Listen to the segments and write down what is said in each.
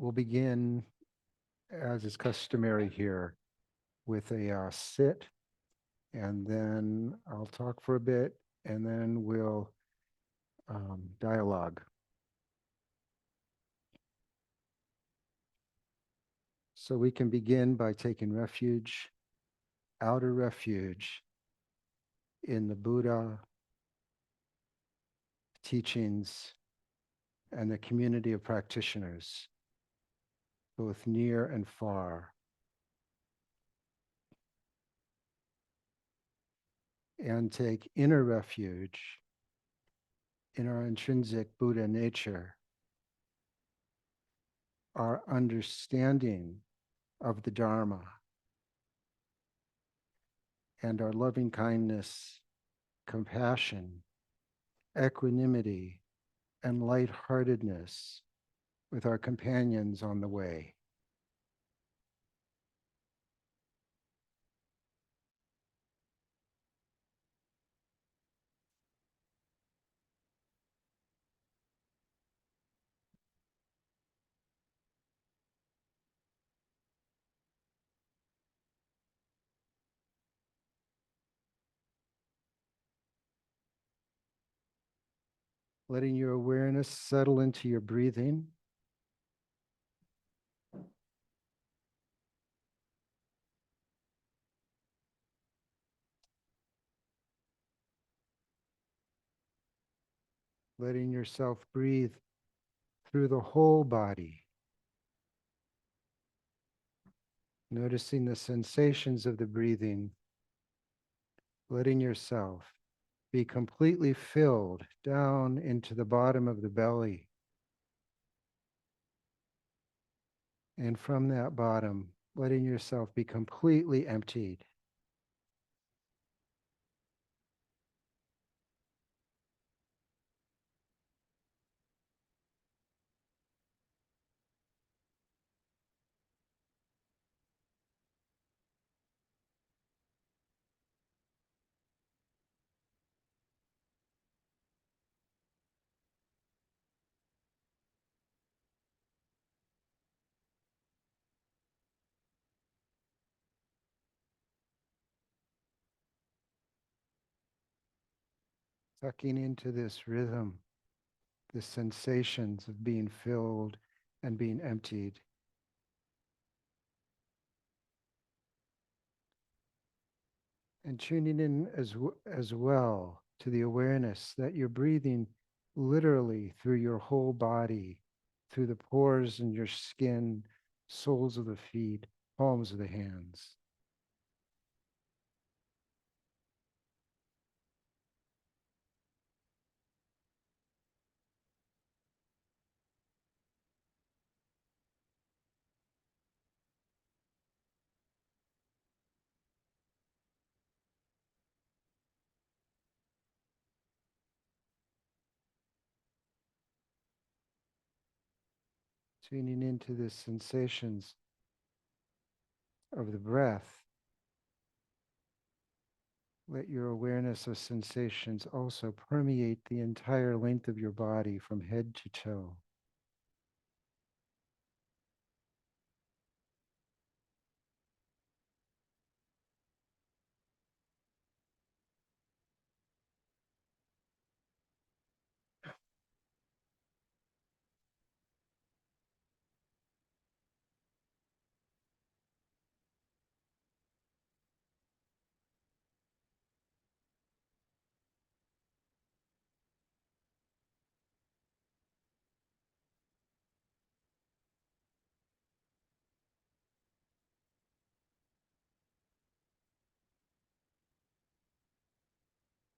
We'll begin, as is customary here, with a sit, and then I'll talk for a bit, and then we'll dialogue. So we can begin by taking refuge, outer refuge, in the Buddha teachings and the community of practitioners, both near and far. And take inner refuge in our intrinsic Buddha nature, our understanding of the Dharma, and our loving kindness, compassion, equanimity, and lightheartedness with our companions on the way. Letting your awareness settle into your breathing. Letting yourself breathe through the whole body. Noticing the sensations of the breathing. Letting yourself be completely filled down into the bottom of the belly. And from that bottom, letting yourself be completely emptied. Sucking into this rhythm, the sensations of being filled and being emptied. And tuning in as well to the awareness that you're breathing literally through your whole body, through the pores in your skin, soles of the feet, palms of the hands. Tuning into the sensations of the breath. Let your awareness of sensations also permeate the entire length of your body from head to toe.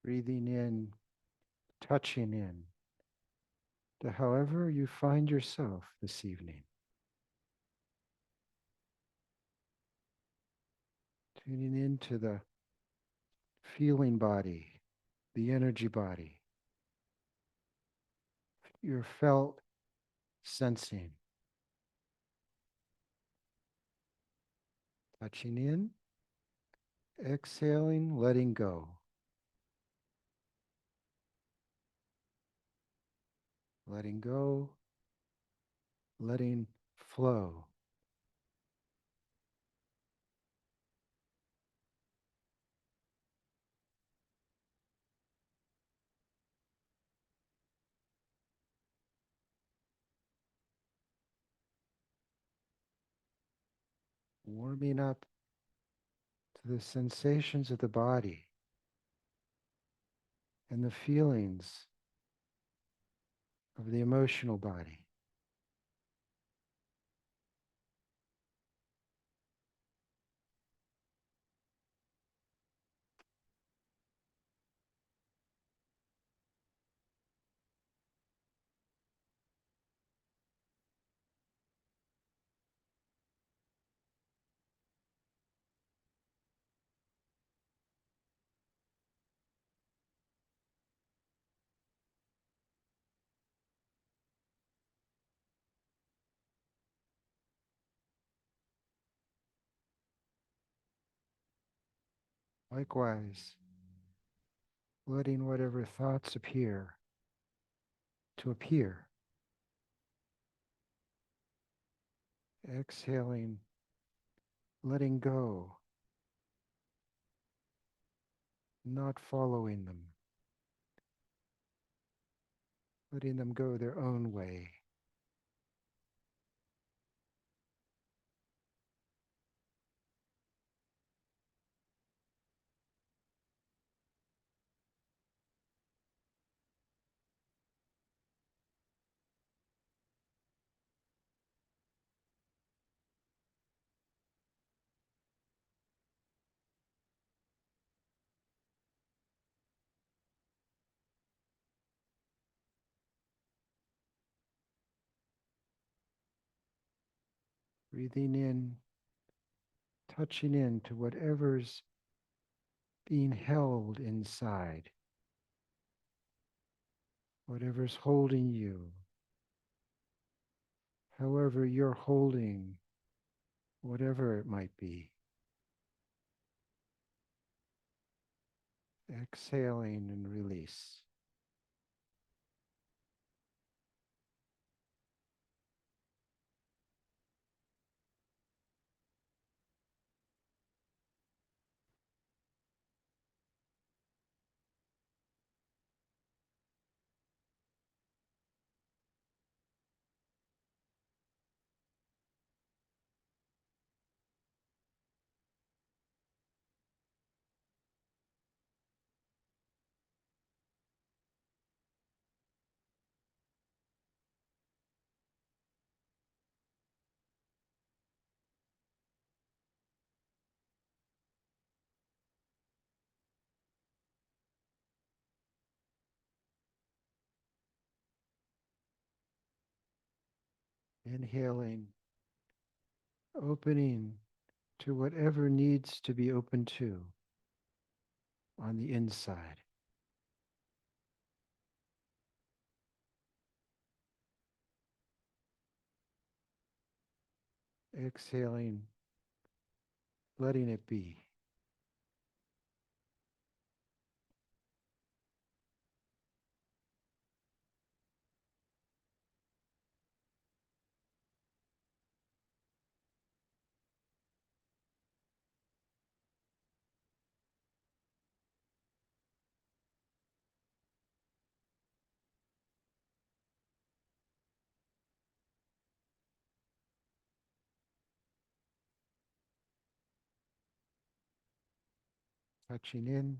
Breathing in, touching in to however you find yourself this evening. Tuning into the feeling body, the energy body, your felt sensing. Touching in, exhaling, letting go. Letting go, letting flow. Warming up to the sensations of the body and the feelings of the emotional body. Likewise, letting whatever thoughts appear to appear. Exhaling, letting go, not following them, letting them go their own way. Breathing in, touching into whatever's being held inside, whatever's holding you, however you're holding whatever it might be. Exhaling and release. Inhaling, opening to whatever needs to be open to on the inside. Exhaling, letting it be. Touching in,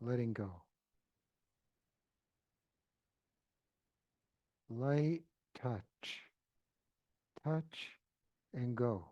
letting go. Light touch, touch and go.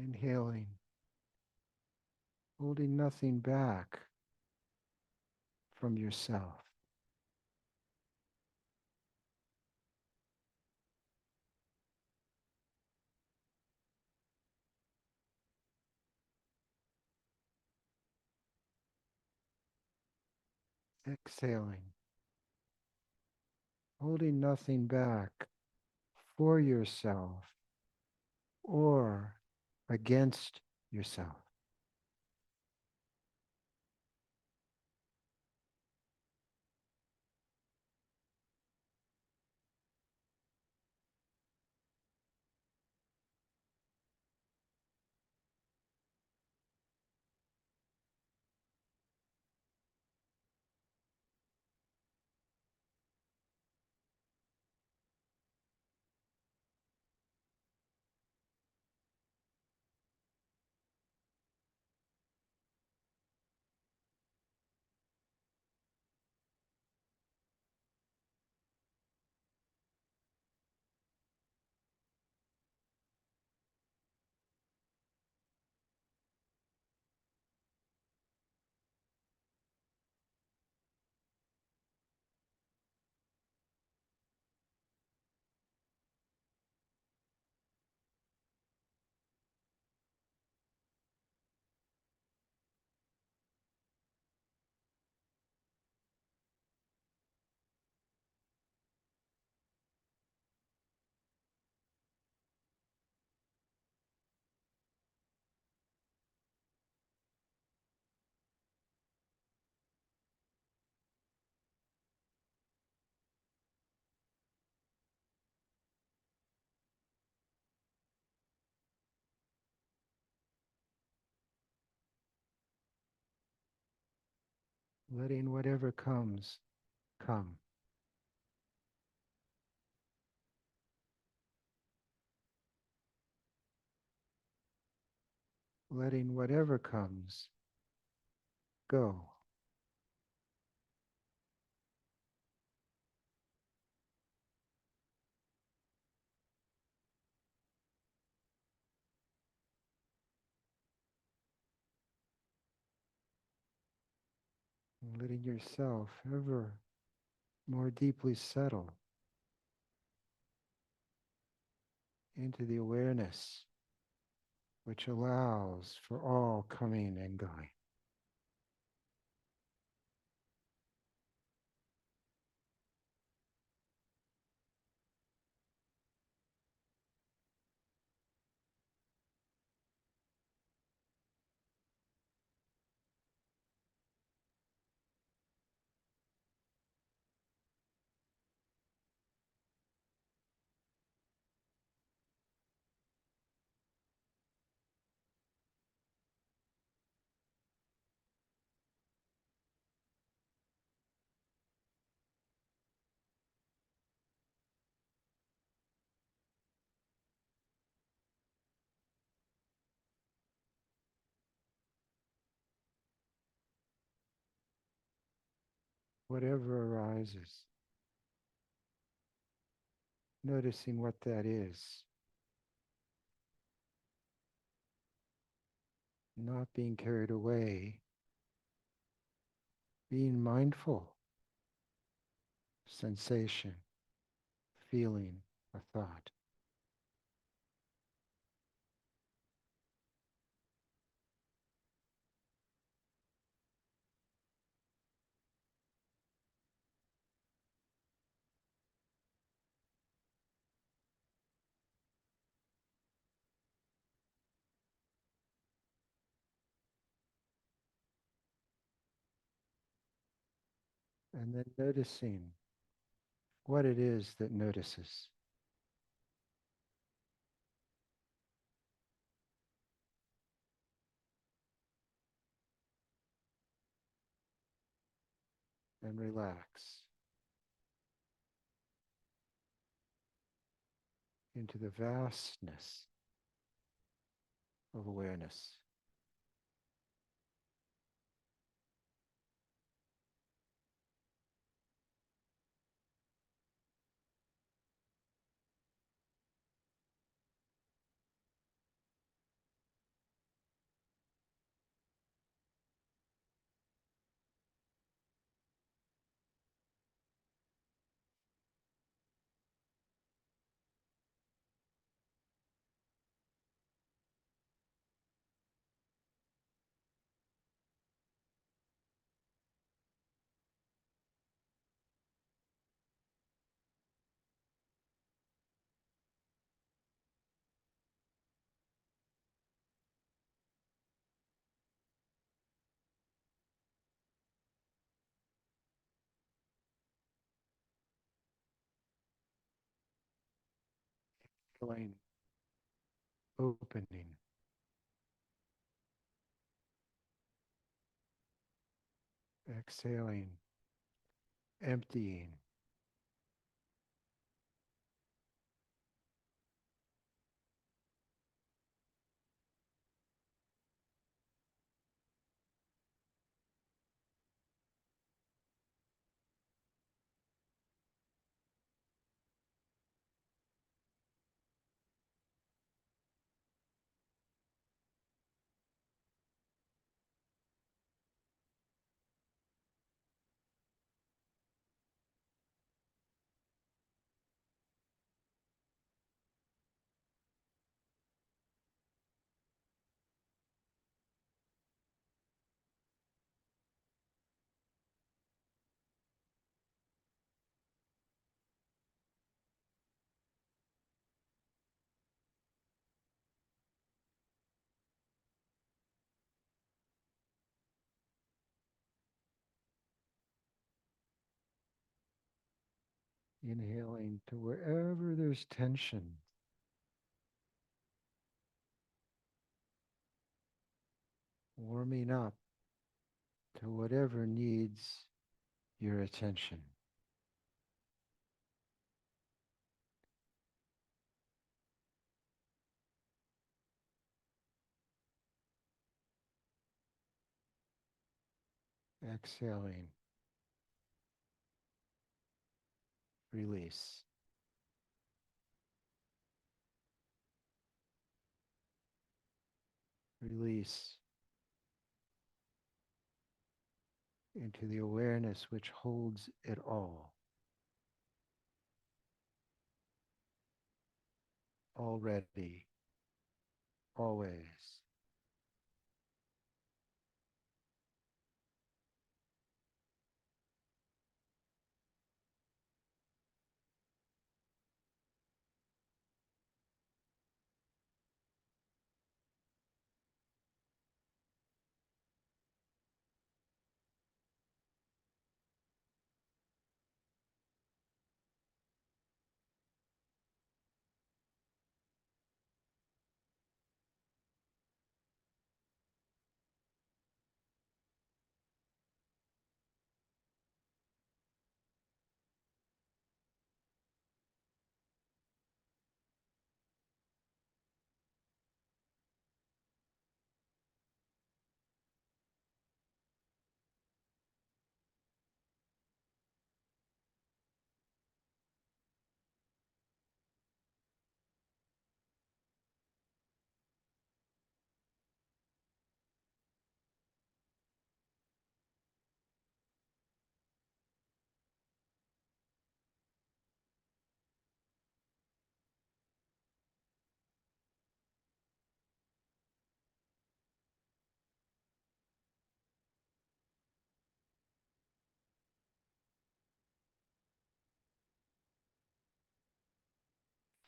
Inhaling, holding nothing back from yourself. Exhaling, holding nothing back for yourself or against yourself. Letting whatever comes come. Letting whatever comes go. Letting yourself ever more deeply settle into the awareness which allows for all coming and going. Whatever arises, noticing what that is, not being carried away, being mindful, sensation, feeling, a thought. And then noticing what it is that notices. And relax into the vastness of awareness. Inhaling, opening. Exhaling, emptying. Inhaling to wherever there's tension, warming up to whatever needs your attention. Exhaling, release. Release into the awareness which holds it all, already, always.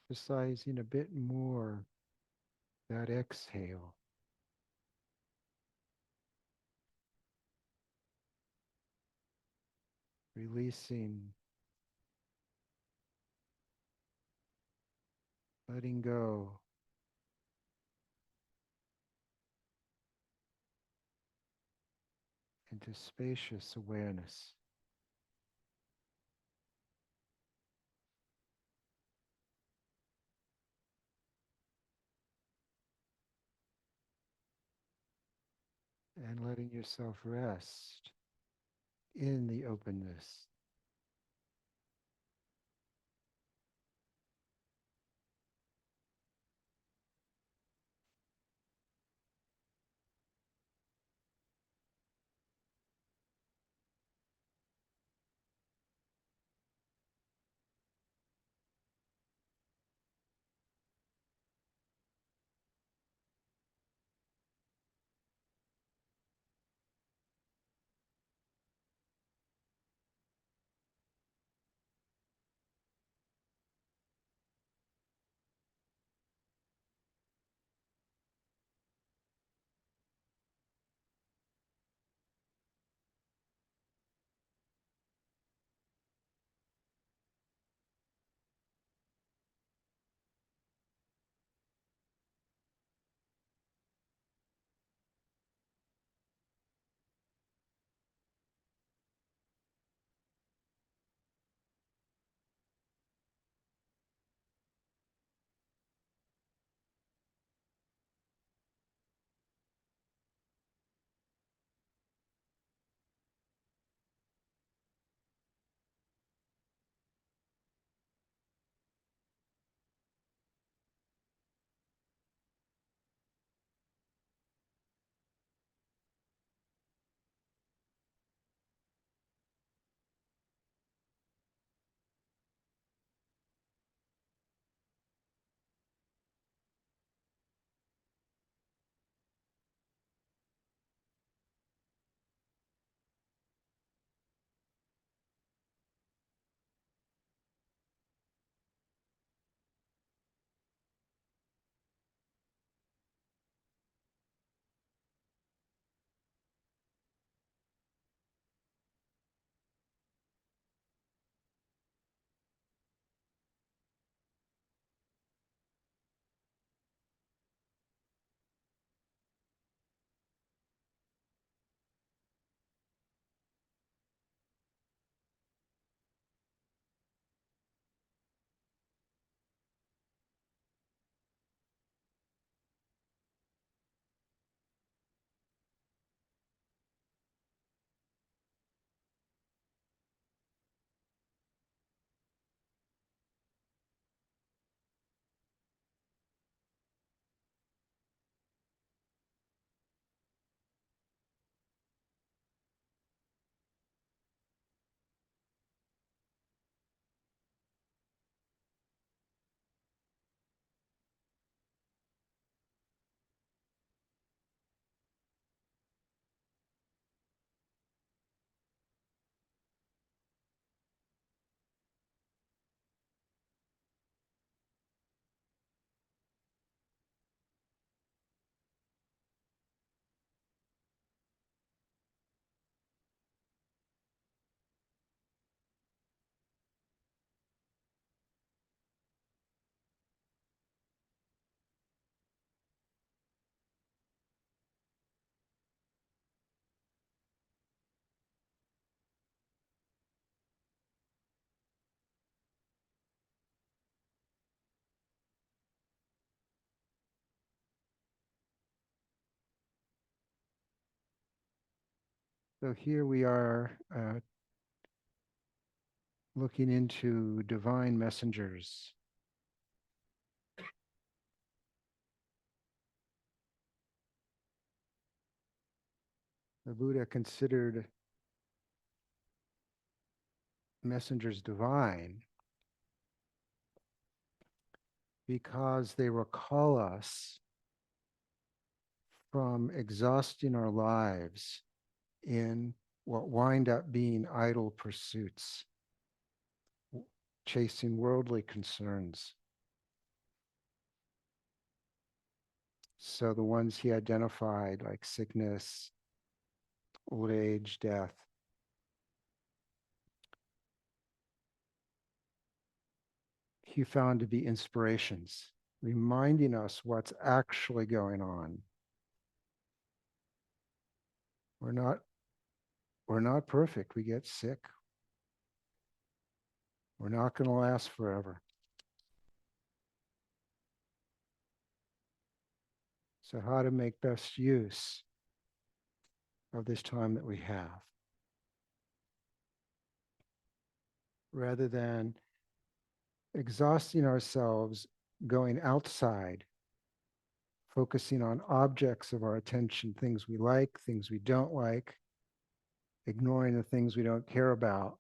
Emphasizing a bit more that exhale, releasing, letting go, into spacious awareness. And letting yourself rest in the openness. So here we are looking into divine messengers. The Buddha considered messengers divine because they recall us from exhausting our lives in what wind up being idle pursuits, chasing worldly concerns. So the ones he identified, like sickness, old age, death, he found to be inspirations, reminding us what's actually going on. We're not we're not perfect. We get sick. We're not going to last forever. So how to make best use of this time that we have, rather than exhausting ourselves going outside, focusing on objects of our attention, things we like, things we don't like, ignoring the things we don't care about.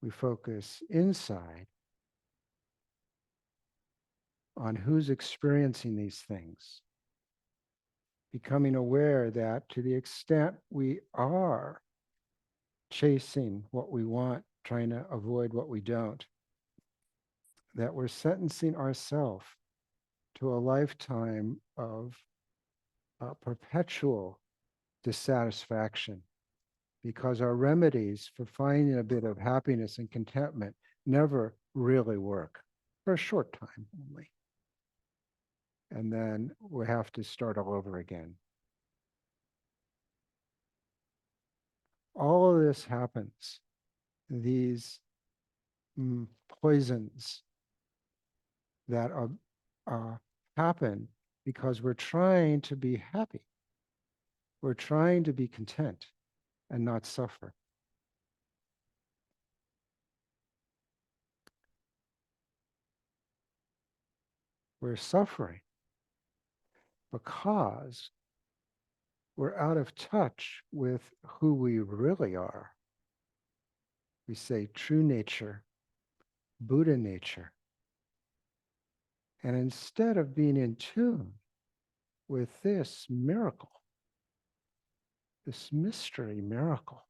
We focus inside on who's experiencing these things, becoming aware that to the extent we are chasing what we want, trying to avoid what we don't, that we're sentencing ourselves to a lifetime of perpetual dissatisfaction, because our remedies for finding a bit of happiness and contentment never really work, for a short time only. And then we have to start all over again. All of this happens, these poisons that happen because we're trying to be happy. We're trying to be content and not suffer. We're suffering because we're out of touch with who we really are. We say true nature, Buddha nature. And instead of being in tune with this miracle, this mystery miracle,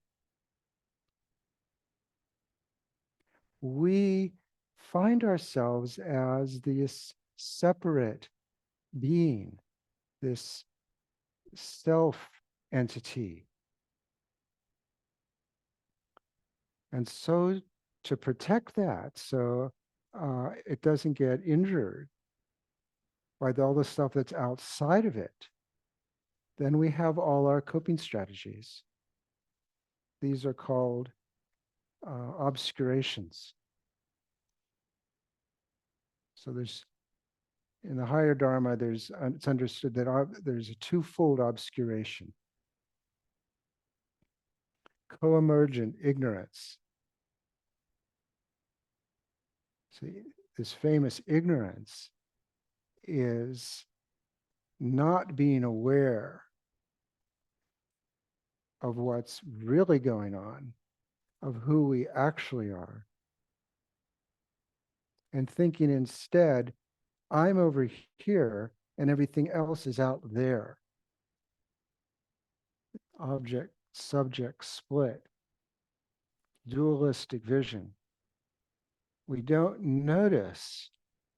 we find ourselves as this separate being, this self entity. And so to protect that, so it doesn't get injured by all the stuff that's outside of it, then we have all our coping strategies. These are called obscurations. So there's, in the higher Dharma, it's understood that there's a twofold obscuration. Co-emergent ignorance. See, this famous ignorance is not being aware of what's really going on, of who we actually are, and thinking instead, I'm over here and everything else is out there. Object, subject split, dualistic vision. We don't notice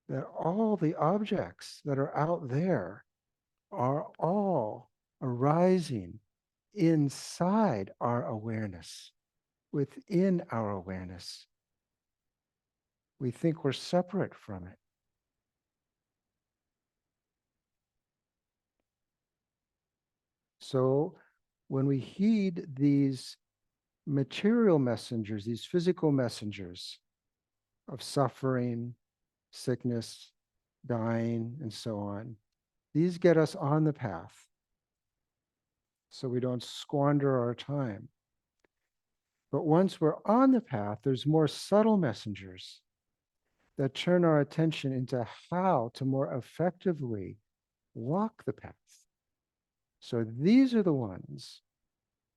that all the objects that are out there are all arising inside our awareness, within our awareness. We think we're separate from it. So when we heed these material messengers, these physical messengers of suffering, sickness, dying, and so on, these get us on the path. so we don't squander our time. But once we're on the path, there's more subtle messengers that turn our attention into how to more effectively walk the path. So these are the ones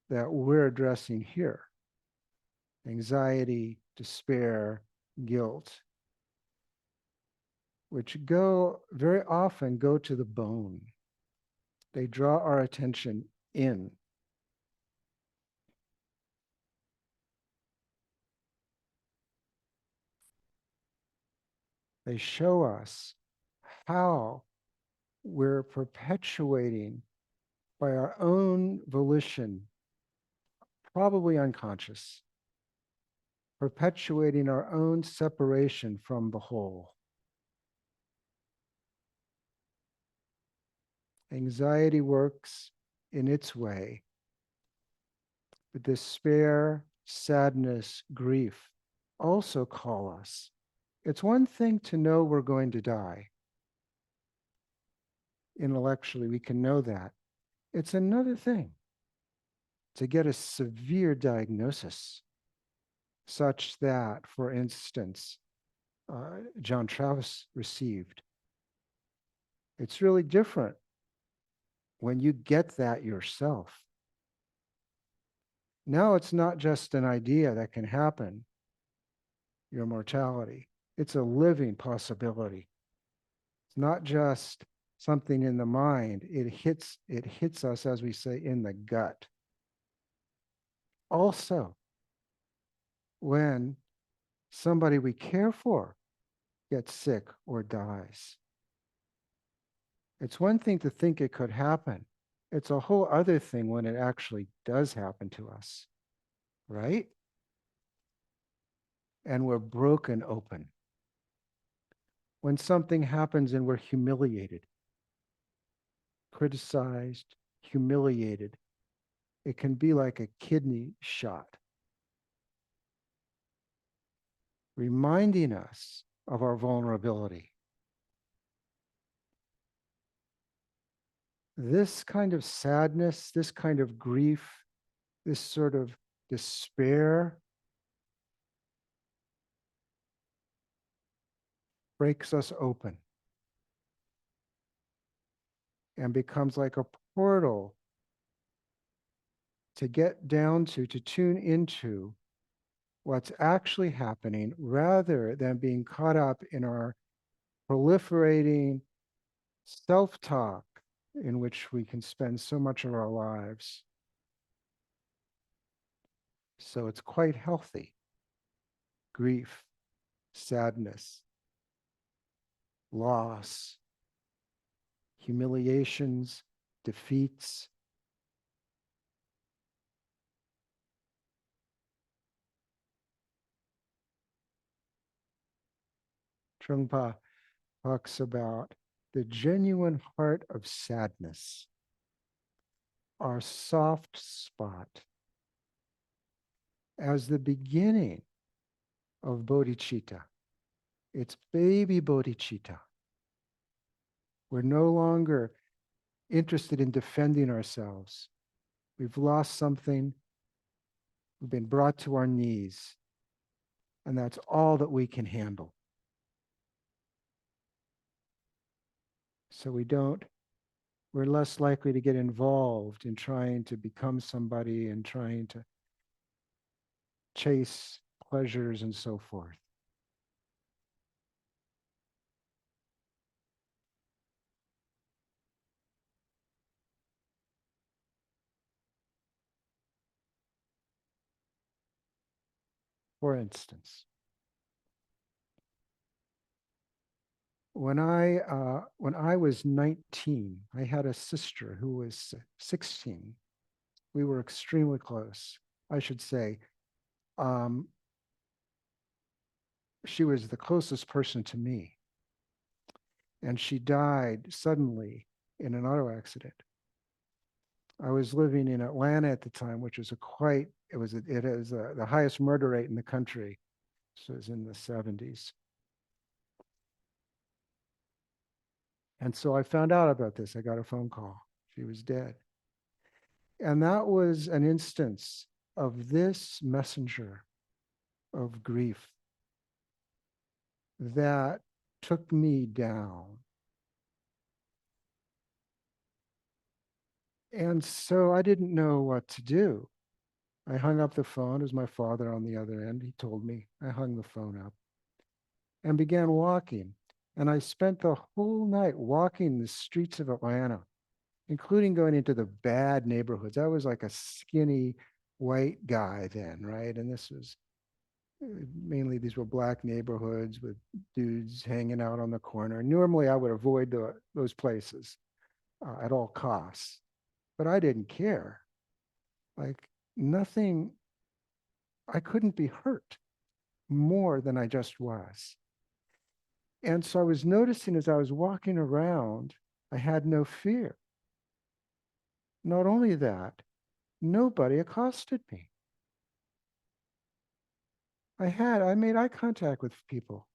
that we're addressing here: anxiety, despair, guilt, which very often go to the bone. They draw our attention in. They show us how we're perpetuating by our own volition, probably unconscious, perpetuating our own separation from the whole. Anxiety works in its way, but despair, sadness, grief also call us. It's one thing to know we're going to die. Intellectually, we can know that. It's another thing to get a severe diagnosis, such that, for instance, John Travis received. It's really different when you get that yourself. Now it's not just an idea that can happen, your mortality. It's a living possibility. It's not just something in the mind. It hits us, as we say, in the gut. Also, when somebody we care for gets sick or dies, it's one thing to think it could happen. It's a whole other thing when it actually does happen to us, right? And we're broken open. When something happens and we're humiliated, criticized, humiliated, it can be like a kidney shot, reminding us of our vulnerability. This kind of sadness, this kind of grief, this sort of despair breaks us open and becomes like a portal to get down to tune into what's actually happening rather than being caught up in our proliferating self talk, in which we can spend so much of our lives. So it's quite healthy. Grief, sadness, loss, humiliations, defeats. Trungpa talks about the genuine heart of sadness, our soft spot, as the beginning of bodhicitta. It's baby bodhicitta. We're no longer interested in defending ourselves. We've lost something. We've been brought to our knees. And that's all that we can handle. So we're less likely to get involved in trying to become somebody and trying to chase pleasures and so forth. For instance, when I was 19, I had a sister who was 16. We were extremely close. I should say, um, she was the closest person to me, and she died suddenly in an auto accident. I was living in Atlanta at the time, which was the highest murder rate in the country. So it was in the 70s. And so I found out about this. I got a phone call. She was dead. And that was an instance of this messenger of grief that took me down. And so I didn't know what to do. I hung up the phone. It was my father on the other end. He told me. I hung the phone up and began walking. And I spent the whole night walking the streets of Atlanta, including going into the bad neighborhoods. I was like a skinny white guy then, right? And this was mainly these were black neighborhoods with dudes hanging out on the corner. Normally, I would avoid those places at all costs, but I didn't care. Like nothing, I couldn't be hurt more than I just was. And so I was noticing as I was walking around, I had no fear. Not only that, nobody accosted me. I made eye contact with people,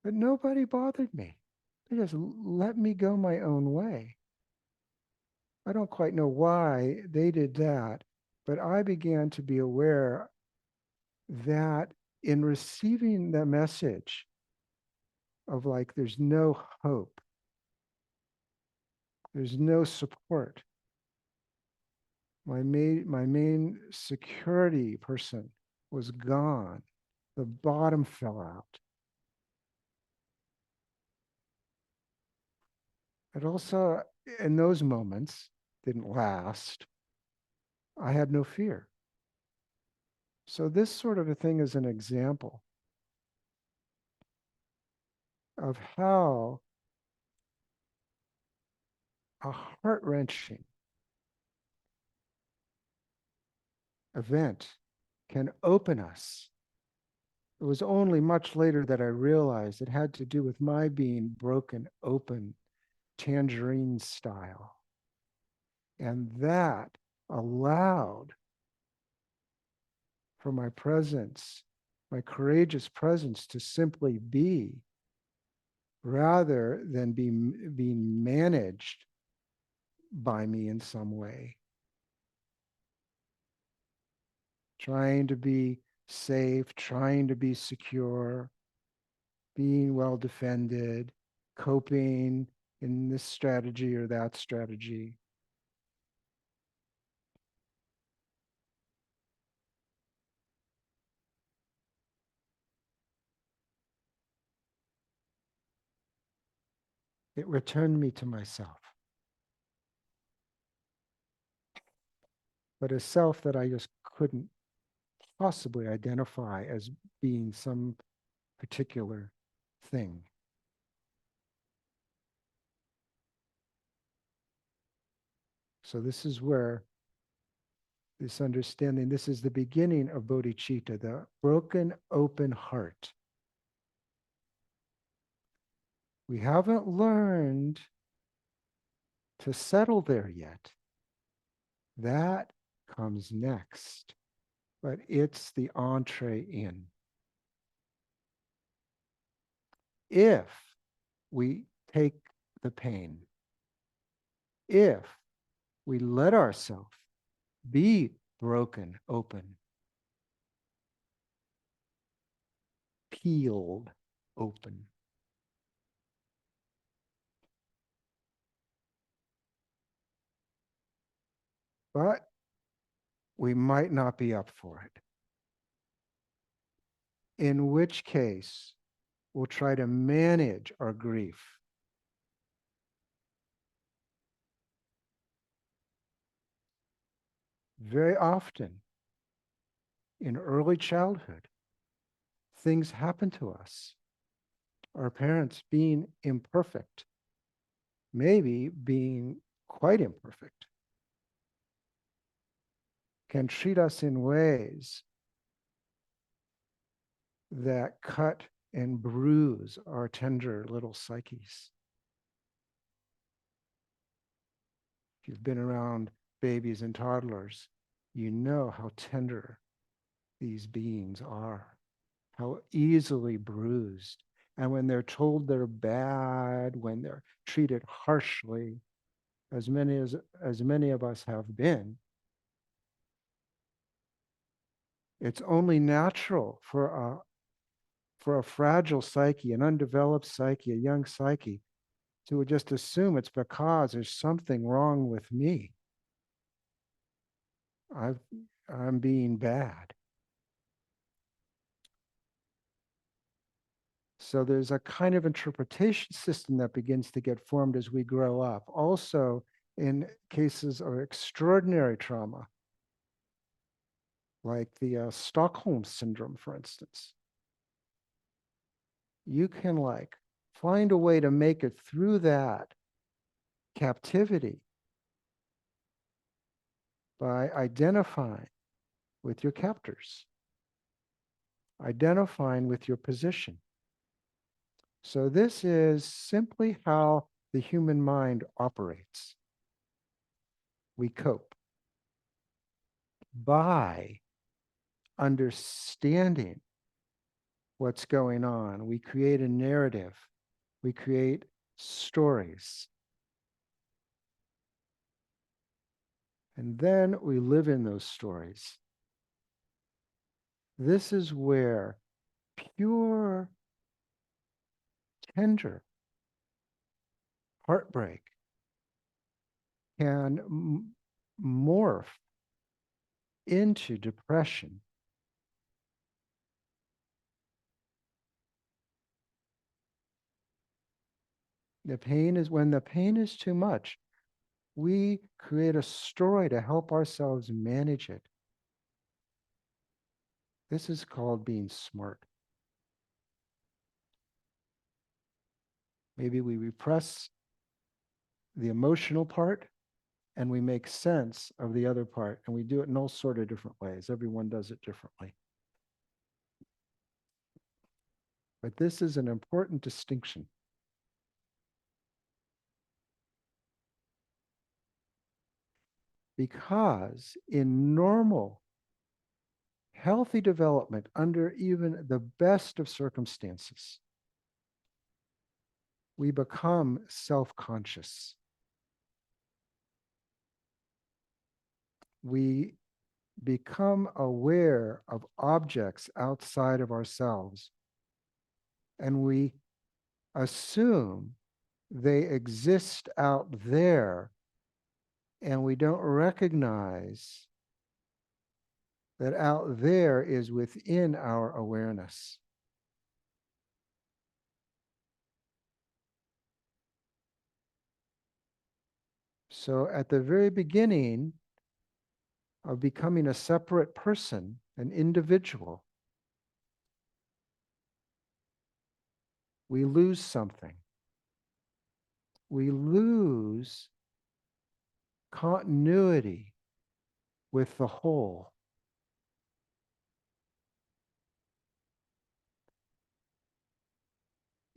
but nobody bothered me. They just let me go my own way. I don't quite know why they did that, but I began to be aware that in receiving the message of like, there's no hope, there's no support. My main security person was gone. The bottom fell out. It also, in those moments, didn't last. I had no fear. So this sort of a thing is an example of how a heart-wrenching event can open us. It was only much later that I realized it had to do with my being broken open, tangerine style. And that allowed for my presence, my courageous presence to simply be rather than being managed by me in some way, trying to be safe, trying to be secure, being well defended, coping in this strategy or that strategy. It returned me to myself, but a self that I just couldn't possibly identify as being some particular thing. So this is where this understanding, this is the beginning of bodhicitta, the broken open heart. We haven't learned to settle there yet. That comes next, but it's the entree in. If we take the pain, if we let ourselves be broken open, peeled open, but we might not be up for it. In which case, we'll try to manage our grief. Very often in early childhood, things happen to us. Our parents being imperfect, maybe being quite imperfect, can treat us in ways that cut and bruise our tender little psyches. If you've been around babies and toddlers, you know how tender these beings are, how easily bruised. And when they're told they're bad, when they're treated harshly, as many of us have been, it's only natural for a fragile psyche, an undeveloped psyche, a young psyche, to just assume it's because there's something wrong with me. I've, I'm being bad. So there's a kind of interpretation system that begins to get formed as we grow up. Also, in cases of extraordinary trauma, like the Stockholm syndrome, for instance, you can like find a way to make it through that captivity by identifying with your captors, identifying with your position. So this is simply how the human mind operates. We cope by understanding what's going on. We create a narrative. We create stories. And then we live in those stories. This is where pure, tender heartbreak can morph into depression. The pain is when the pain is too much, we create a story to help ourselves manage it. This is called being smart. Maybe we repress the emotional part and we make sense of the other part, and we do it in all sort of different ways. Everyone does it differently. But this is an important distinction. Because in normal, healthy development, under even the best of circumstances, we become self-conscious. We become aware of objects outside of ourselves, and we assume they exist out there, and we don't recognize that out there is within our awareness. So at the very beginning of becoming a separate person, an individual, we lose something. We lose continuity with the whole.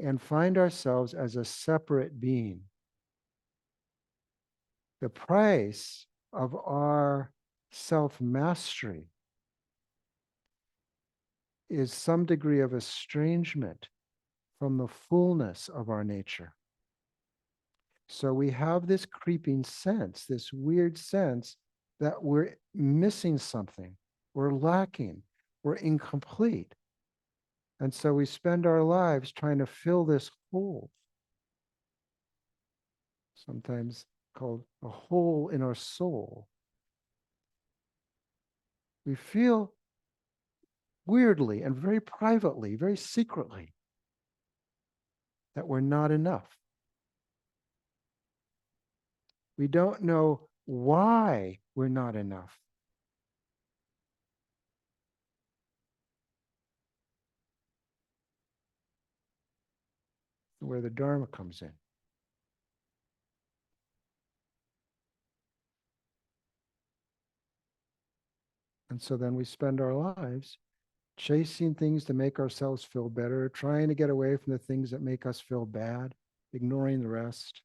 And find ourselves as a separate being. The price of our self-mastery is some degree of estrangement from the fullness of our nature. So we have this creeping sense, this weird sense that we're missing something, we're lacking, we're incomplete. And so we spend our lives trying to fill this hole, sometimes called a hole in our soul. We feel weirdly and very privately, very secretly, that we're not enough. We don't know why we're not enough. Where the Dharma comes in. And so then we spend our lives chasing things to make ourselves feel better, trying to get away from the things that make us feel bad, ignoring the rest.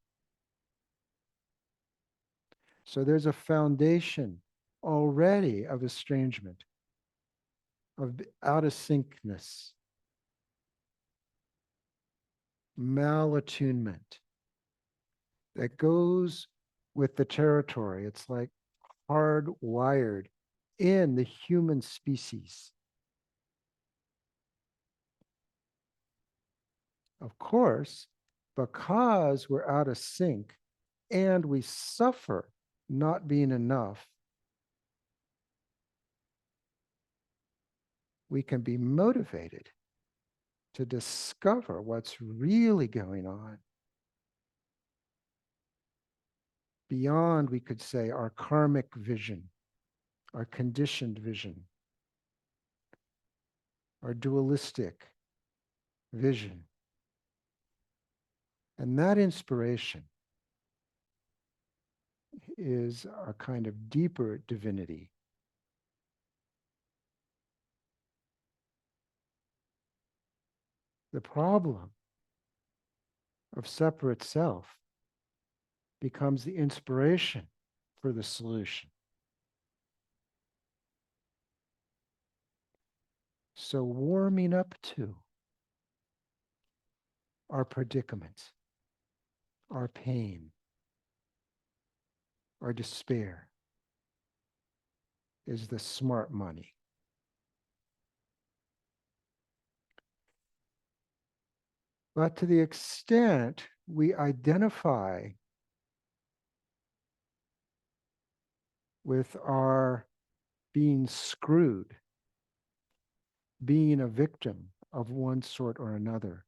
So there's a foundation already of estrangement, of out of syncness, malattunement that goes with the territory. It's like hardwired in the human species. Of course, because we're out of sync and we suffer not being enough, we can be motivated to discover what's really going on beyond, we could say, our karmic vision, our conditioned vision, our dualistic vision. And that inspiration is a kind of deeper divinity. The problem of separate self becomes the inspiration for the solution. So warming up to our predicament, our pain, our despair is the smart money. But to the extent we identify with our being screwed, being a victim of one sort or another,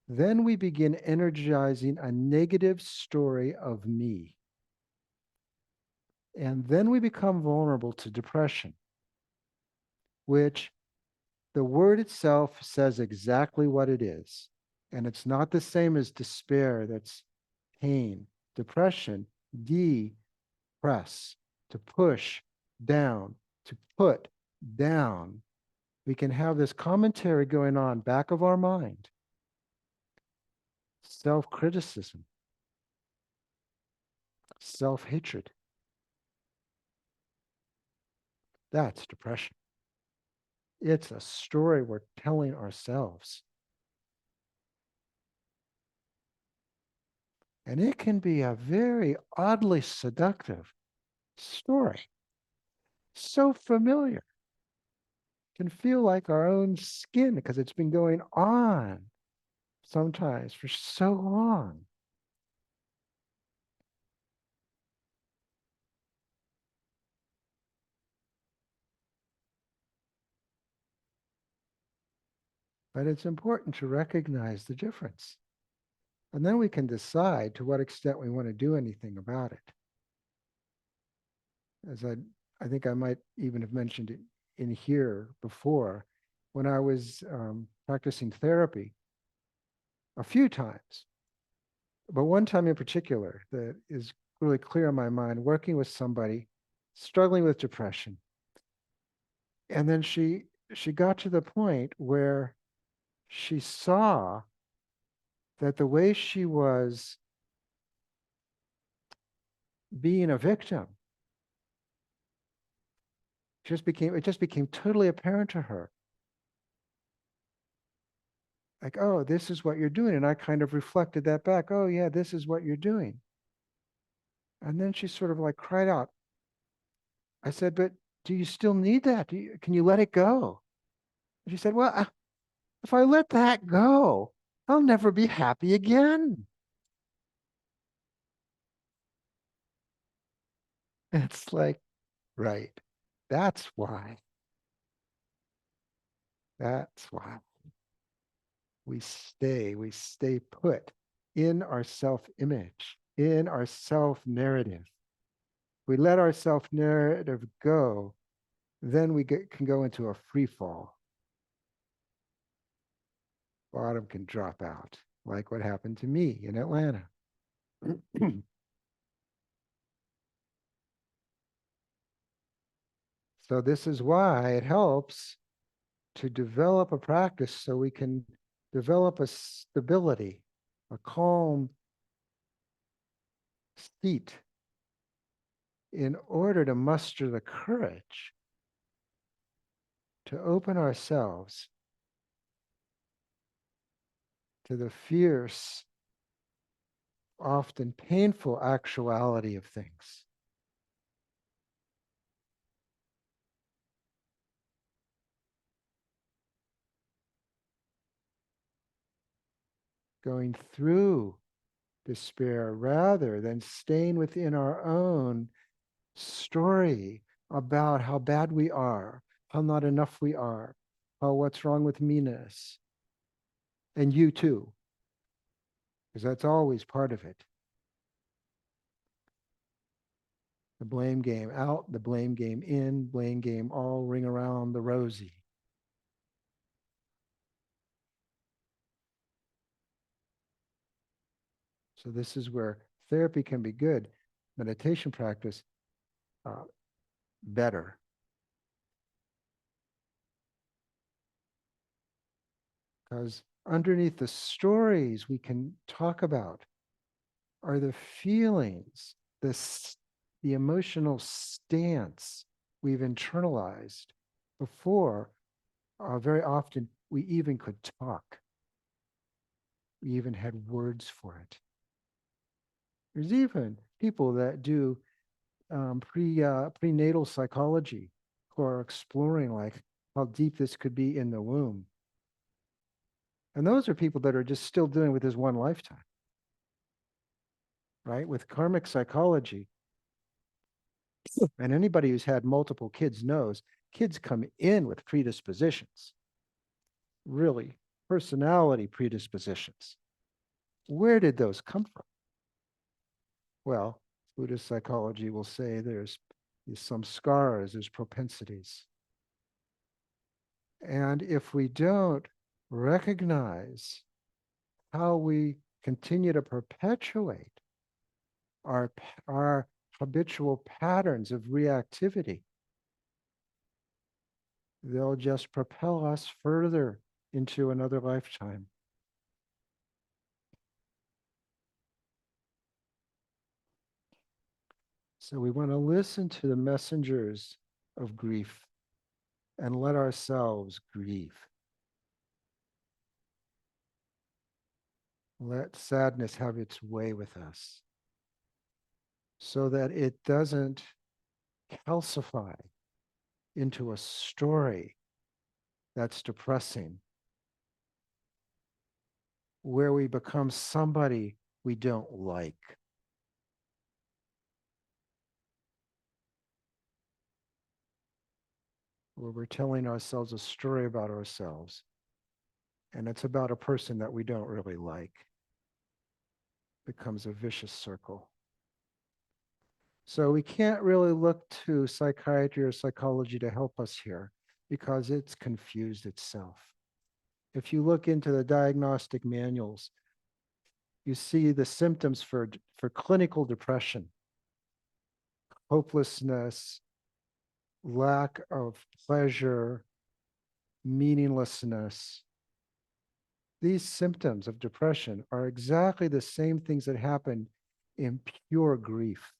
then we begin energizing a negative story of me. And then we become vulnerable to depression, which the word itself says exactly what it is. And it's not the same as despair, that's pain. Depression, depress, to push down, to put down. We can have this commentary going on back of our mind, self-criticism, self-hatred. That's depression. It's a story we're telling ourselves. And it can be a very oddly seductive story. So familiar. Can feel like our own skin because it's been going on sometimes for so long. But it's important to recognize the difference. And then we can decide to what extent we want to do anything about it. As I think I might even have mentioned it in here before, when I was practicing therapy a few times, but one time in particular that is really clear in my mind, working with somebody struggling with depression. And then she got to the point where she saw that the way she was being a victim it just became totally apparent to her. Like, oh, this is what you're doing. And I kind of reflected that back. Oh, yeah, this is what you're doing. And then she sort of like cried out. I said, but do you still need that? Can you let it go? And she said, well, if I let that go, I'll never be happy again. It's like, right. That's why. That's why we stay put in our self-image, in our self-narrative. We let our self-narrative go, then can go into a free fall. Bottom can drop out, like what happened to me in Atlanta. So this is why it helps to develop a practice so we can develop a stability, a calm seat in order to muster the courage to open ourselves to the fierce often painful actuality of things. Going through despair rather than staying within our own story about how bad we are, how not enough we are, how what's wrong with meanness, and you too, because that's always part of it. The blame game out, the blame game in, blame game all ring around the rosy. So this is where therapy can be good, meditation practice uh, better, because underneath the stories we can talk about are the feelings, the emotional stance we've internalized before. Very often we even could talk. We even had words for it. There's even people that do prenatal psychology who are exploring like how deep this could be in the womb. And those are people that are just still dealing with this one lifetime, right? With karmic psychology, and anybody who's had multiple kids knows kids come in with predispositions, really personality predispositions. Where did those come from? Well, Buddhist psychology will say there's some scars, there's propensities. And if we don't recognize how we continue to perpetuate our, our habitual patterns of reactivity, they'll just propel us further into another lifetime. So we want to listen to the messengers of grief and let ourselves grieve. Let sadness have its way with us so that it doesn't calcify into a story that's depressing, where we become somebody we don't like. Where we're telling ourselves a story about ourselves, and it's about a person that we don't really like. Becomes a vicious circle. So we can't really look to psychiatry or psychology to help us here because it's confused itself. If you look into the diagnostic manuals, you see the symptoms for clinical depression, hopelessness, lack of pleasure, meaninglessness. These symptoms of depression are exactly the same things that happen in pure grief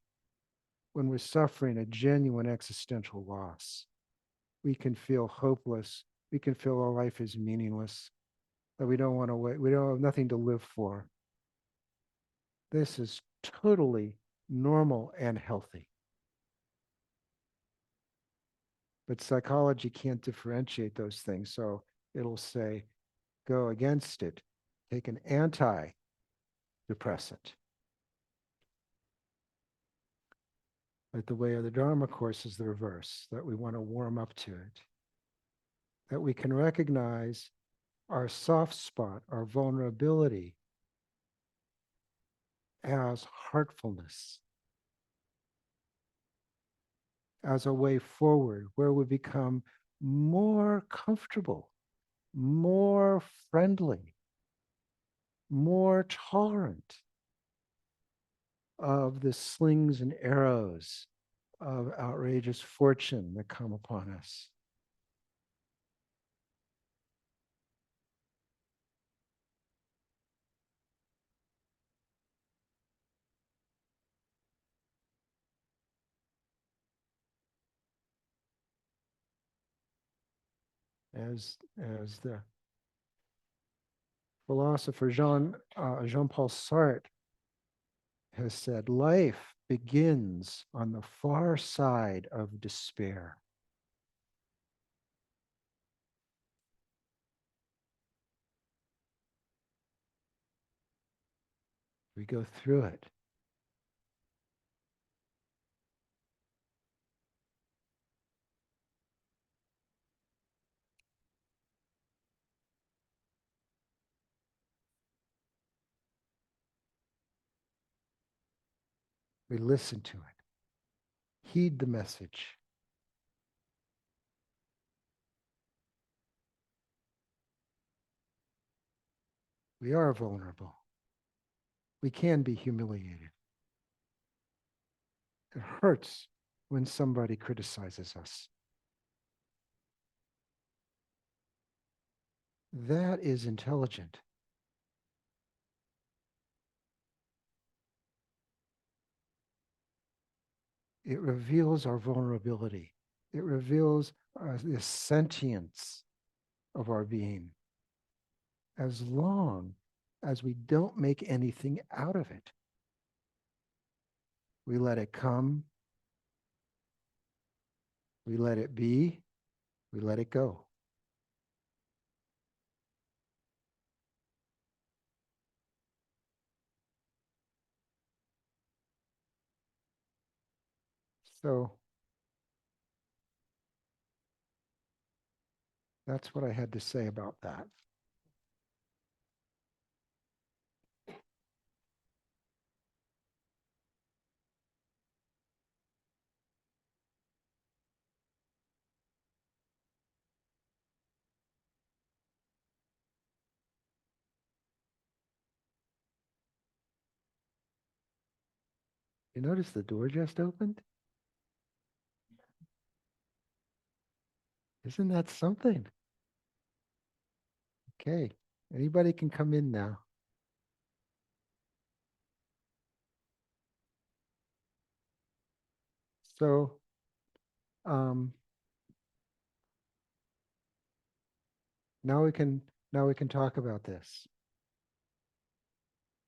when we're suffering a genuine existential loss. We can feel hopeless. We can feel our life is meaningless, that we don't want to wait. We don't have nothing to live for. This is totally normal and healthy. But psychology can't differentiate those things. So it'll say, go against it, take an antidepressant. But the way of the Dharma course is the reverse, that we want to warm up to it, that we can recognize our soft spot, our vulnerability as heartfulness, as a way forward where we become more comfortable, more friendly, more tolerant of the slings and arrows of outrageous fortune that come upon us. As the philosopher Jean-Paul Sartre has said, life begins on the far side of despair. We go through it. We listen to it. Heed the message. We are vulnerable. We can be humiliated. It hurts when somebody criticizes us. That is intelligent. It reveals our vulnerability. It reveals the sentience of our being, as long as we don't make anything out of it. We let it come, we let it be, we let it go. So that's what I had to say about that. You notice the door just opened? Isn't that something? Okay, anybody can come in now. So, um, now we can talk about this.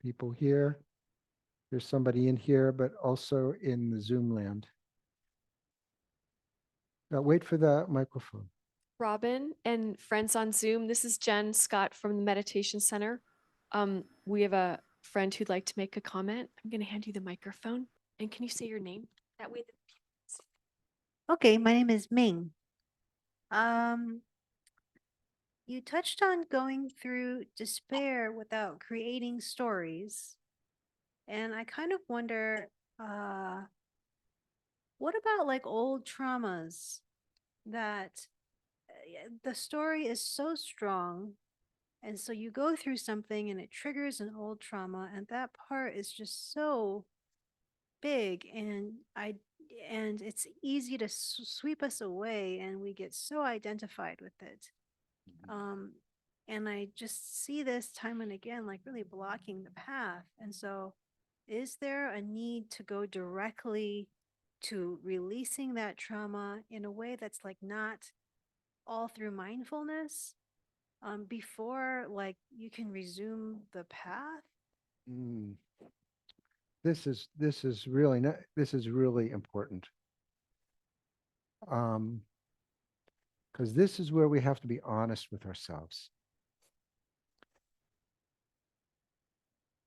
People here, there's somebody in here, but also in the Zoom land. Now wait for the microphone. Robin and friends on Zoom. This is Jen Scott from the Meditation Center. We have a friend who'd like to make a comment. I'm going to hand you the microphone. And can you say your name? That way, Okay, my name is Ming. Um, you touched on going through despair without creating stories. And I kind of wonder, what about like old traumas that the story is so strong, and so you go through something and it triggers an old trauma, and that part is just so big, and it's easy to sweep us away, and we get so identified with it. Um, and I just see this time and again, like really blocking the path. And so, is there a need to go directly to releasing that trauma in a way that's like not all through mindfulness, before like you can resume the path? Mm. This is really not, this is really important. Because this is where we have to be honest with ourselves.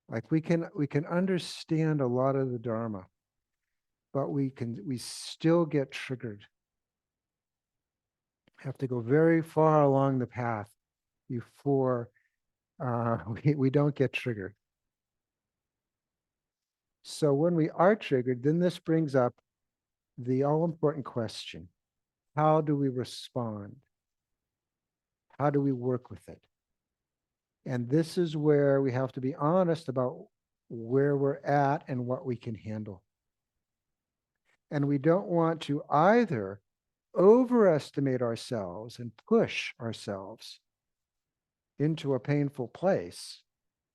Like we can understand a lot of the Dharma, but we still get triggered. Have to go very far along the path before we don't get triggered. So when we are triggered, then this brings up the all important question: how do we respond? How do we work with it? And this is where we have to be honest about where we're at and what we can handle. And we don't want to either overestimate ourselves and push ourselves into a painful place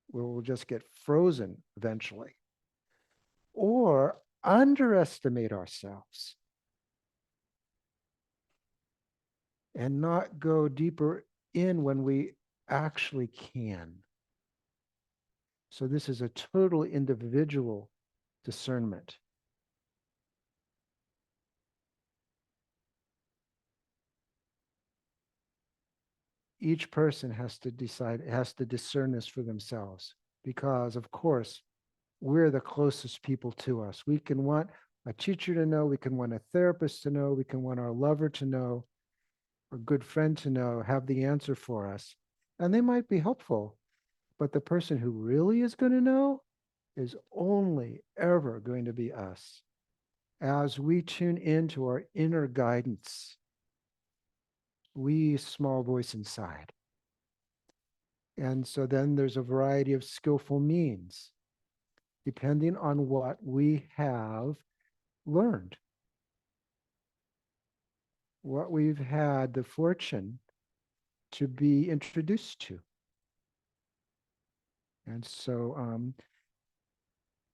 where we'll just get frozen eventually, or underestimate ourselves and not go deeper in when we actually can. So this is a totally individual discernment. Each person has to decide, has to discern this for themselves, because of course, we're the closest people to us. We can want a teacher to know, we can want a therapist to know, we can want our lover to know, a good friend to know, have the answer for us. And they might be helpful, but the person who really is going to know is only ever going to be us. As we tune into our inner guidance, we small voice inside. And so then there's a variety of skillful means, depending on what we have learned, what we've had the fortune to be introduced to. And so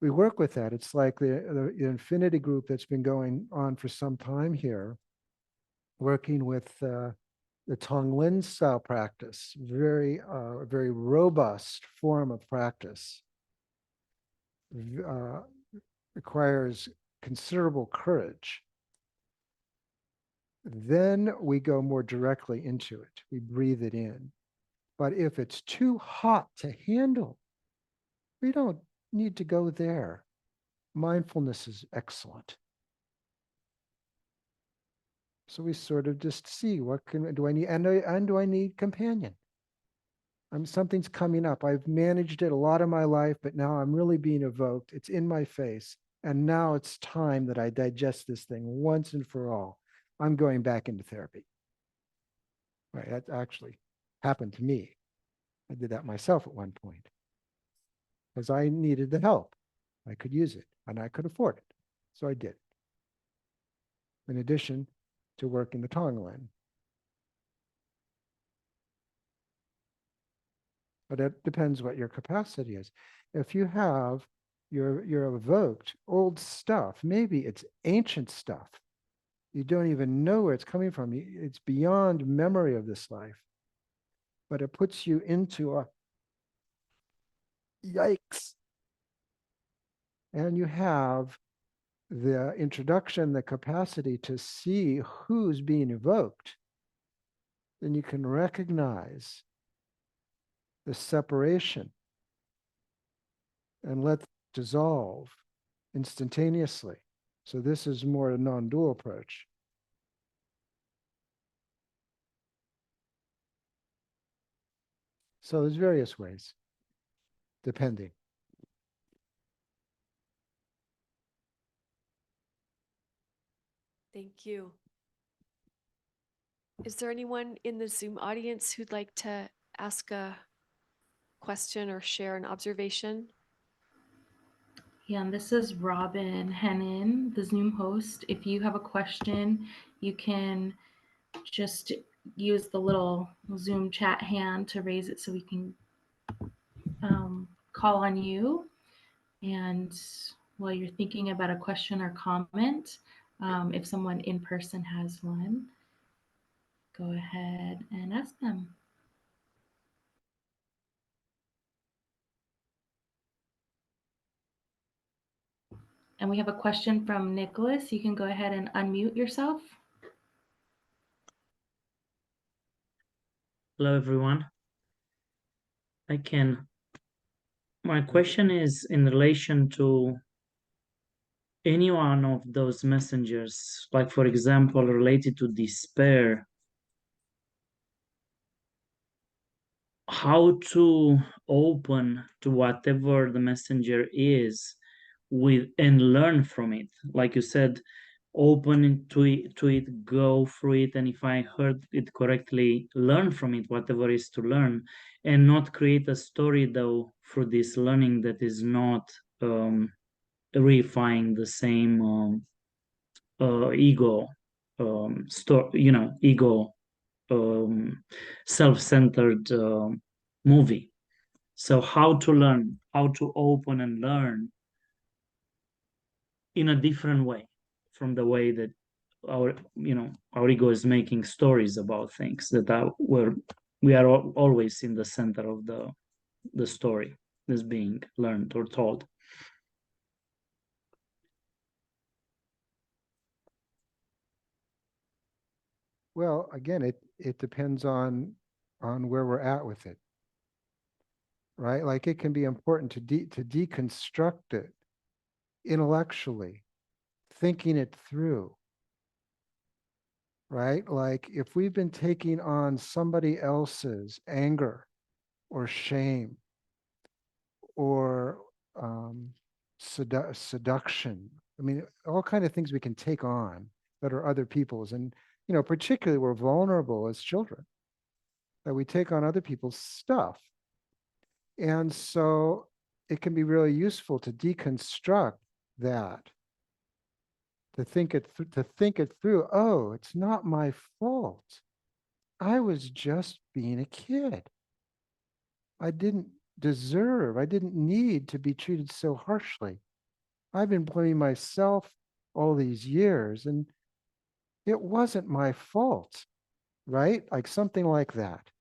we work with that. It's like the infinity group that's been going on for some time here, working with the Tonglen style practice, very robust form of practice. Requires considerable courage. Then we go more directly into it. We breathe it in. But if it's too hot to handle, we don't need to go there. Mindfulness is excellent. So we sort of just see, what do I need, and do I need companion? Something's coming up. I've managed it a lot of my life, but now I'm really being evoked. It's in my face. And now it's time that I digest this thing once and for all. I'm going back into therapy. Right, that actually happened to me. I did that myself at one point because I needed the help. I could use it and I could afford it. So I did. In addition to working the Tonglen. But it depends what your capacity is. If you have, you're evoked old stuff, maybe it's ancient stuff. You don't even know where it's coming from. It's beyond memory of this life. But it puts you into a yikes. And you have the introduction, the capacity to see who's being evoked. Then you can recognize the separation and let it dissolve instantaneously. So this is more a non-dual approach. So there's various ways, depending. Thank you. Is there anyone in the Zoom audience who'd like to ask a question or share an observation? Yeah, and this is Robin Hennon, the Zoom host. If you have a question, you can just use the little Zoom chat hand to raise it so we can call on you. And while you're thinking about a question or comment, if someone in person has one, go ahead and ask them. And we have a question from Nicholas. You can go ahead and unmute yourself. Hello, everyone. My question is in relation to any one of those messengers, like, for example, related to despair, how to open to whatever the messenger is with and learn from it. Like you said, open to it, go through it, and if I heard it correctly, learn from it, whatever is to learn, and not create a story, though, through this learning that is not reifying the same ego ego self-centered movie. So how to learn, how to open and learn in a different way from the way that our ego is making stories about things that are where we are always in the center of the story that's being learned or told. Well, again, it depends on where we're at with it, right? Like it can be important to deconstruct it intellectually, thinking it through, right? Like if we've been taking on somebody else's anger or shame or seduction, I mean, all kind of things we can take on that are other people's, and particularly we're vulnerable as children, that we take on other people's stuff. And so it can be really useful to deconstruct that, to think it through. Oh, it's not my fault. I was just being a kid. I didn't I didn't need to be treated so harshly. I've been blaming myself all these years, and it wasn't my fault, right? Like something like that,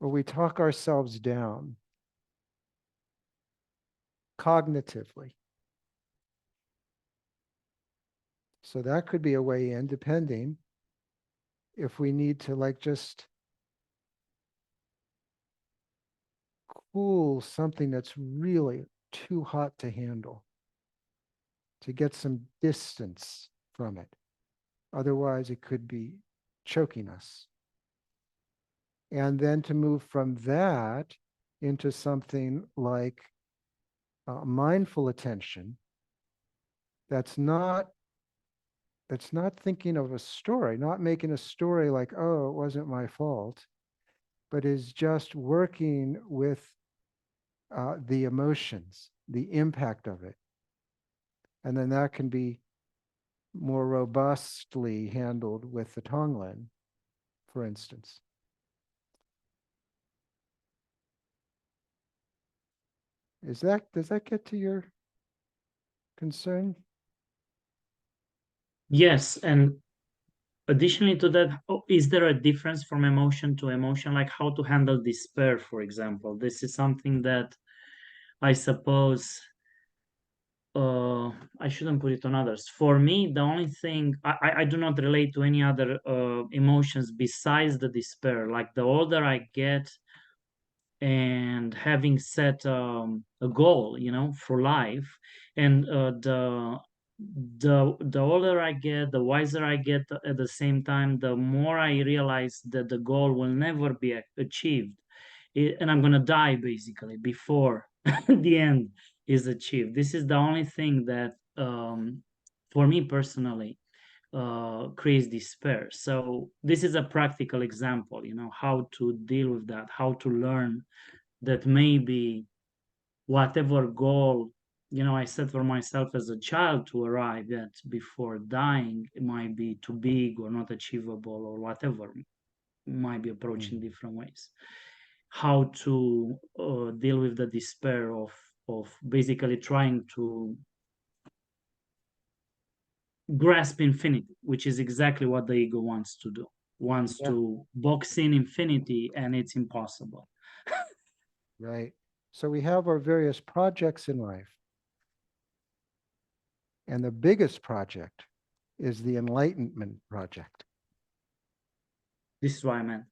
where we talk ourselves down cognitively. So that could be a way in, depending if we need to like just cool something that's really too hot to handle, to get some distance from it. Otherwise, it could be choking us. And then to move from that into something like mindful attention that's not thinking of a story, not making a story like, oh, it wasn't my fault, but is just working with the emotions, the impact of it. And then that can be more robustly handled with the Tonglen, for instance. Does that get to your concern? Yes, and additionally to that, is there a difference from emotion to emotion, like how to handle despair, for example? This is something that I suppose I shouldn't put it on others. For me, the only thing I do not relate to any other emotions besides the despair. Like the older I get, and having set a goal, for life, and the older I get, the wiser I get. At the same time, the more I realize that the goal will never be achieved, and I'm gonna die basically before the end is achieved. This is the only thing that, for me personally, creates despair. So this is a practical example, how to deal with that, how to learn that maybe whatever goal I set for myself as a child to arrive at before dying, it might be too big or not achievable or whatever, might be approached in different ways. How to deal with the despair of basically trying to grasp infinity, which is exactly what the ego wants to do, wants Yeah. to box in infinity, and it's impossible. Right. So we have our various projects in life. And the biggest project is the Enlightenment Project. This is why I meant.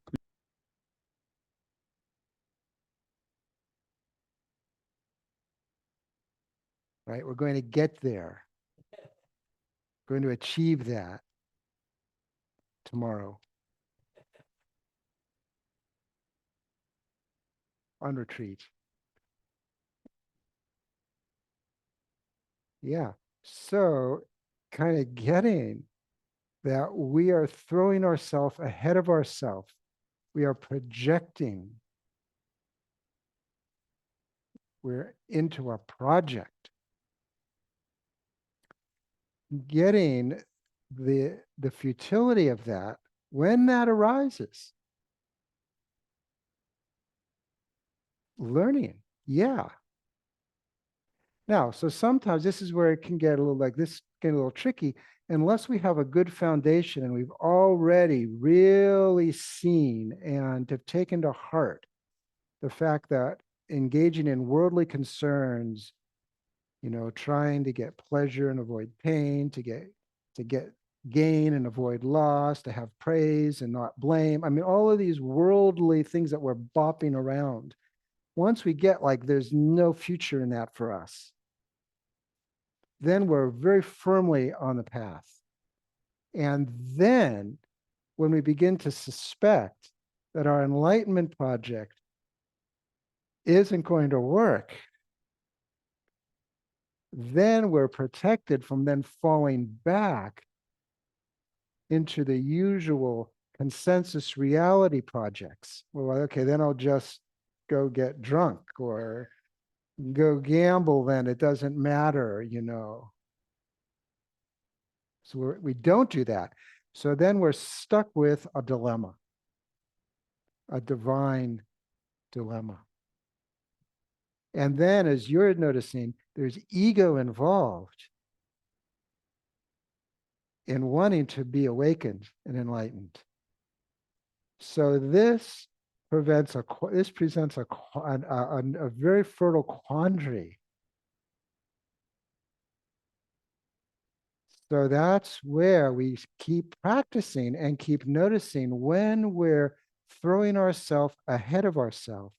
Right? We're going to get there. We're going to achieve that tomorrow on retreat. Yeah. So kind of getting that we are throwing ourselves ahead of ourselves. We are projecting. We're into a project. Getting the futility of that when that arises. Learning. Yeah. Now, so sometimes this is where it can get a little like this, get a little tricky, unless we have a good foundation and we've already really seen and have taken to heart the fact that engaging in worldly concerns, trying to get pleasure and avoid pain, to get gain and avoid loss, to have praise and not blame. I mean, all of these worldly things that we're bopping around. Once we get like there's no future in that for us, then we're very firmly on the path. And then when we begin to suspect that our enlightenment project isn't going to work, then we're protected from then falling back into the usual consensus reality projects. Well, okay, then I'll just go get drunk or go gamble, then it doesn't matter, you know. So we don't do that. So then we're stuck with a dilemma, a divine dilemma. And then, as you're noticing, there's ego involved in wanting to be awakened and enlightened. So this presents a very fertile quandary. So that's where we keep practicing and keep noticing when we're throwing ourselves ahead of ourselves,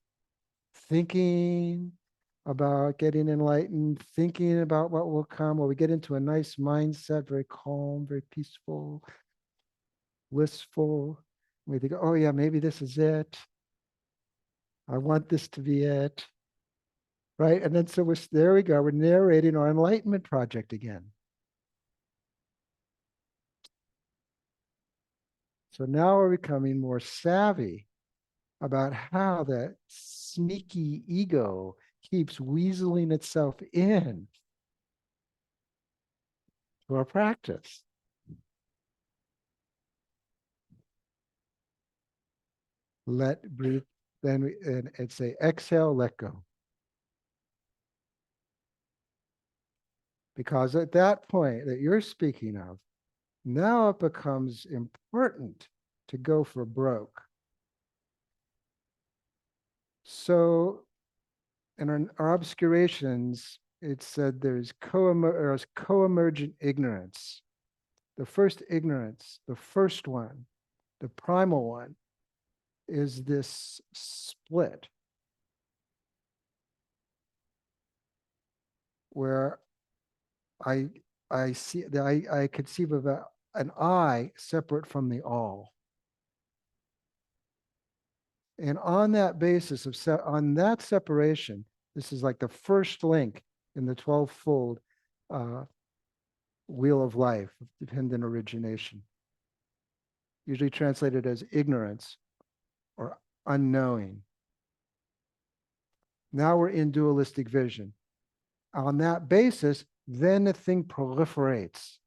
thinking about getting enlightened, thinking about what will come, or we get into a nice mindset, very calm, very peaceful, blissful. We think, oh yeah, maybe this is it. I want this to be it. Right? And then so there we go. We're narrating our enlightenment project again. So now we're becoming more savvy about how that sneaky ego keeps weaseling itself in to our practice. Breathe, then it's say exhale, let go. Because at that point that you're speaking of, now it becomes important to go for broke. So in our obscurations, it said there's co-emergent ignorance. The first ignorance, the first one, the primal one, is this split where I conceive of an I separate from the all. And on that basis on that separation, this is like the first link in the 12-fold wheel of life of dependent origination, usually translated as ignorance or unknowing. Now we're in dualistic vision. On that basis, then the thing proliferates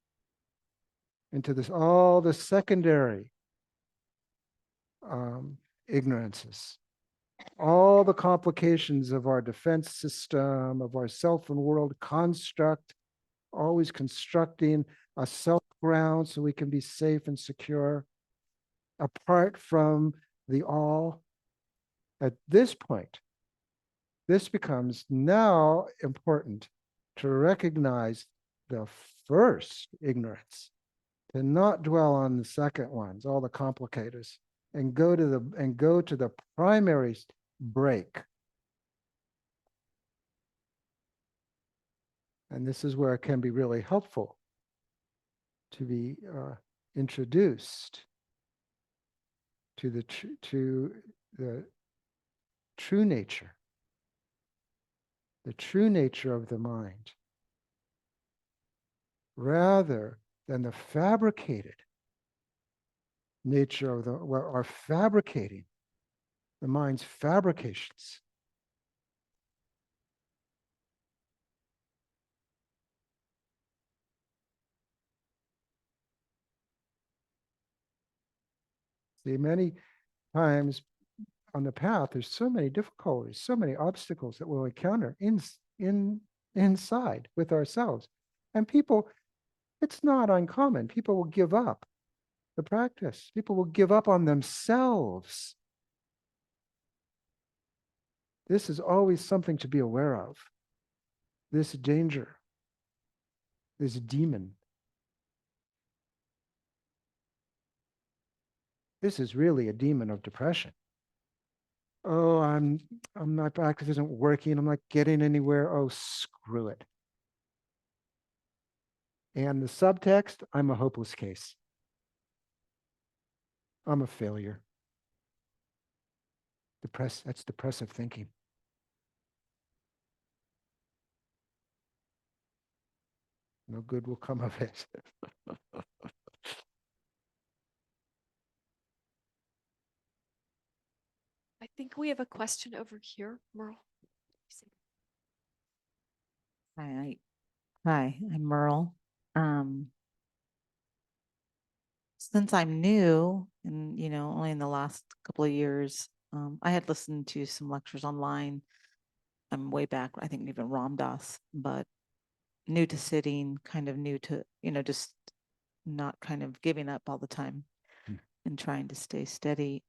into all the secondary ignorances, all the complications of our defense system, of our self and world construct, always constructing a self ground so we can be safe and secure, apart from the all. At this point, this becomes now important to recognize the first ignorance, to not dwell on the second ones, all the complicators, and go to the primary break. And this is where it can be really helpful to be introduced to the true nature, the true nature of the mind, rather than the fabricated nature of our fabricating, the mind's fabrications. See, many times on the path, there's so many difficulties, so many obstacles that we'll encounter inside with ourselves. And people, it's not uncommon. People will give up the practice. People will give up on themselves. This is always something to be aware of. This danger, this demon. This is really a demon of depression. Oh, my practice isn't working. I'm not getting anywhere. Oh, screw it. And the subtext, I'm a hopeless case. I'm a failure. That's depressive thinking. No good will come of it. I think we have a question over here, Merle. Hi, I'm Merle. Since I'm new and, only in the last couple of years, I had listened to some lectures online. I'm way back, I think even Ram Dass, but new to sitting, kind of new to, just not kind of giving up all the time and trying to stay steady.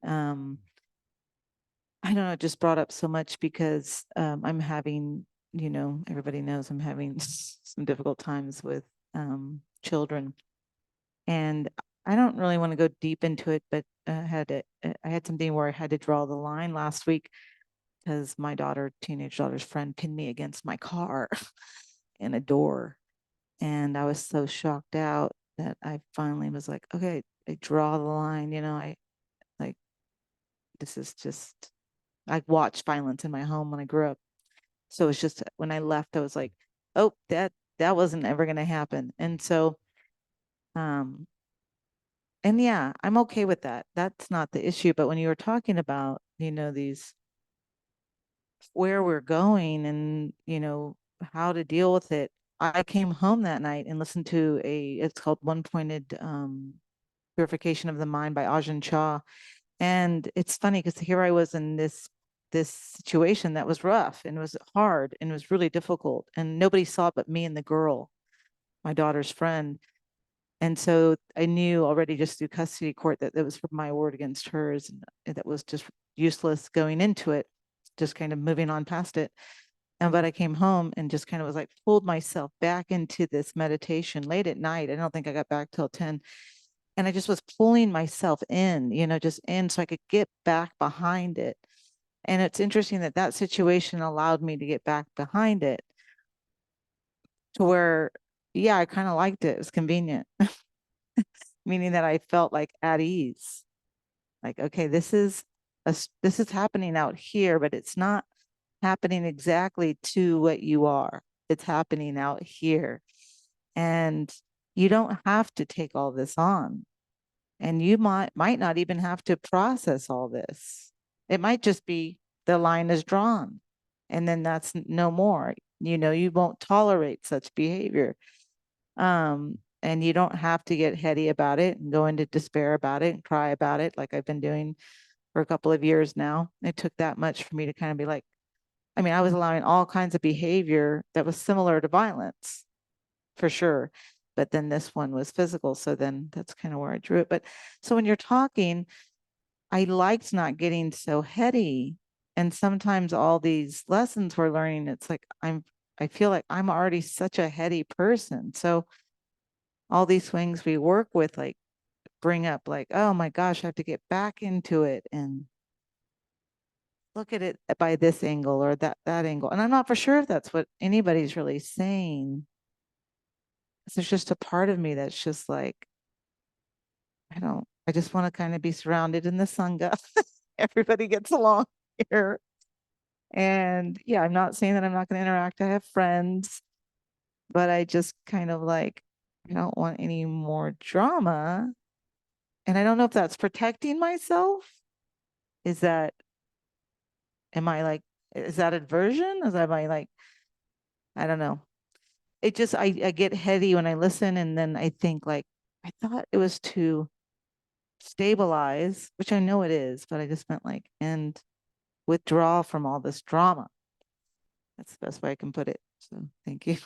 I don't know, it just brought up so much because I'm having, everybody knows I'm having some difficult times with children. And I don't really want to go deep into it, but I had something where I had to draw the line last week because my teenage daughter's friend pinned me against my car in a door. And I was so shocked out that I finally was like, okay, I draw the line, I like, this is just, I watched violence in my home when I grew up. So it's just when I left, I was like, oh, that wasn't ever going to happen. And so, and yeah, I'm okay with that. That's not the issue. But when you were talking about, these where we're going and, how to deal with it, I came home that night and listened to it's called One Pointed Purification of the Mind by Ajahn Chah. And it's funny because here I was in this situation that was rough and was hard and was really difficult. And nobody saw it but me and the girl, my daughter's friend. And so I knew already just through custody court that it was my word against hers, and that was just useless going into it, just kind of moving on past it. But I came home and just kind of was like, pulled myself back into this meditation late at night. I don't think I got back till 10. And I just was pulling myself in, just in so I could get back behind it. And it's interesting that situation allowed me to get back behind it to where, yeah, I kind of liked it. It was convenient. Meaning that I felt like at ease, like, okay, this is happening out here, but it's not happening exactly to what you are. It's happening out here. And you don't have to take all this on. And you might not even have to process all this. It might just be the line is drawn. And then that's no more. You won't tolerate such behavior. And you don't have to get heady about it and go into despair about it and cry about it like I've been doing for a couple of years now. It took that much for me to kind of be like, I was allowing all kinds of behavior that was similar to violence, for sure. But then this one was physical. So then that's kind of where I drew it. But so when you're talking, I liked not getting so heady. And sometimes all these lessons we're learning, it's like I feel like I'm already such a heady person. So all these things we work with, like bring up like, oh my gosh, I have to get back into it and look at it by this angle or that angle. And I'm not for sure if that's what anybody's really saying. There's just a part of me that's just like, I just want to kind of be surrounded in the Sangha. Everybody gets along here. And yeah, I'm not saying that I'm not going to interact. I have friends, but I just kind of like, I don't want any more drama. And I don't know if that's protecting myself. Is that, is that aversion? I don't know. It just, I get heady when I listen. And then I think like, I thought it was to stabilize, which I know it is, but I just meant like, and withdraw from all this drama. That's the best way I can put it. So thank you.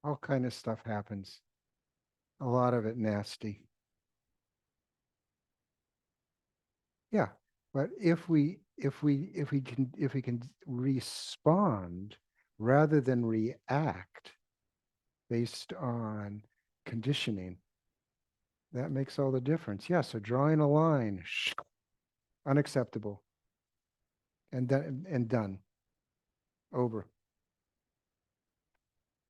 All kind of stuff happens. A lot of it nasty. Yeah, but if we can respond rather than react based on conditioning, That makes all the difference. Yeah, so drawing a line, unacceptable, and done, over.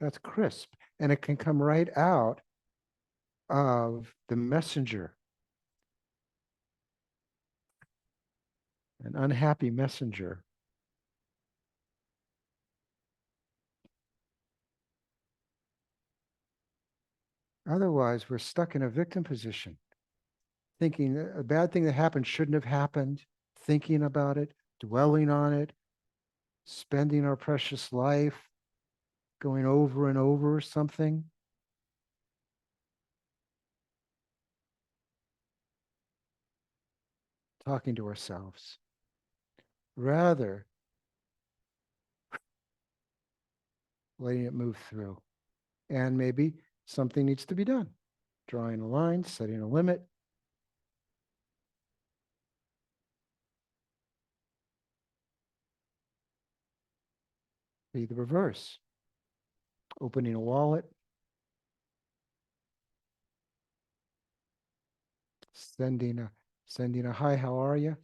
That's crisp, and it can come right out of the messenger, an unhappy messenger. Otherwise, we're stuck in a victim position, thinking a bad thing that happened shouldn't have happened, thinking about it, dwelling on it, spending our precious life going over and over something. Talking to ourselves. Rather, letting it move through. And maybe something needs to be done. Drawing a line, setting a limit. Be the reverse. Opening a wallet. Sending a hi, how are you?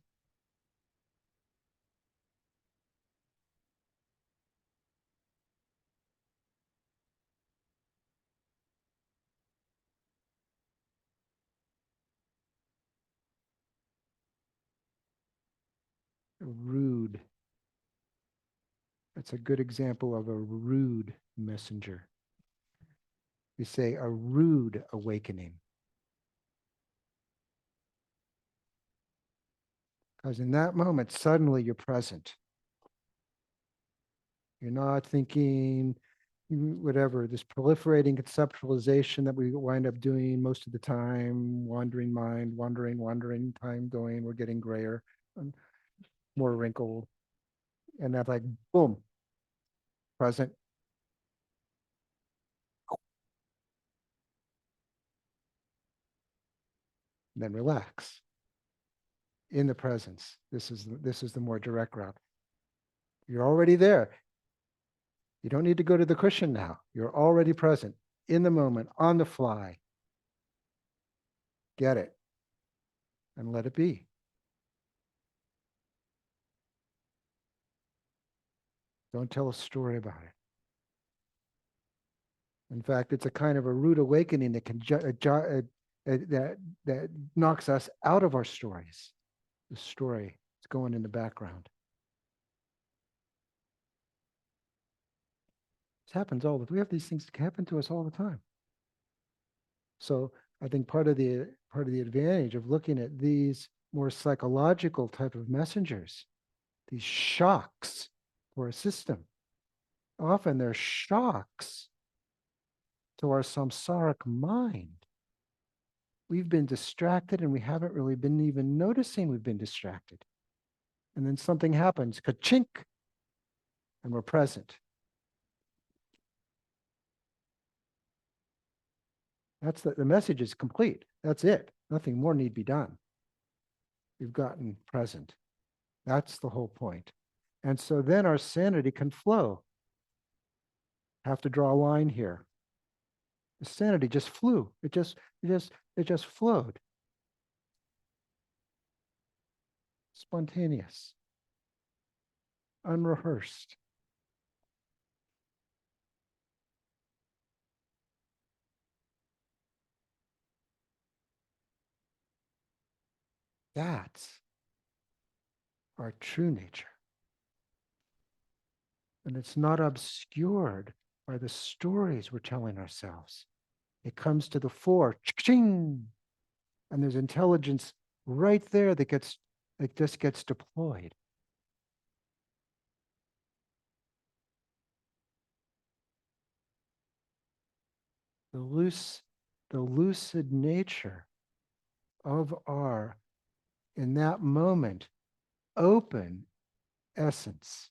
Rude. That's a good example of a rude messenger. We say a rude awakening. Because in that moment, suddenly you're present. You're not thinking whatever, this proliferating conceptualization that we wind up doing most of the time, wandering mind, wandering, time going, we're getting grayer, and more wrinkled. And that's like, boom, present. Then relax in the presence. This is the more direct route. You're already there. You don't need to go to the cushion now. You're already present in the moment, on the fly. Get it and let it be. Don't tell a story about it. In fact, it's a kind of a rude awakening that can that knocks us out of our stories. The story is going in the background. This happens all the time. We have these things happen to us all the time. So I think part of the advantage of looking at these more psychological type of messengers, these shocks for a system, often they're shocks to our samsaric mind. We've been distracted and we haven't really been even noticing we've been distracted. And then something happens, ka-chink, and we're present. That's the message is complete. That's it. Nothing more need be done. We've gotten present. That's the whole point. And so then our sanity can flow. Have to draw a line here. The sanity just flew. It just flowed. Spontaneous. Unrehearsed. That's our true nature. And it's not obscured by the stories we're telling ourselves. It comes to the fore, ching, and there's intelligence right there that just gets deployed. The lucid nature of our, in that moment, open essence.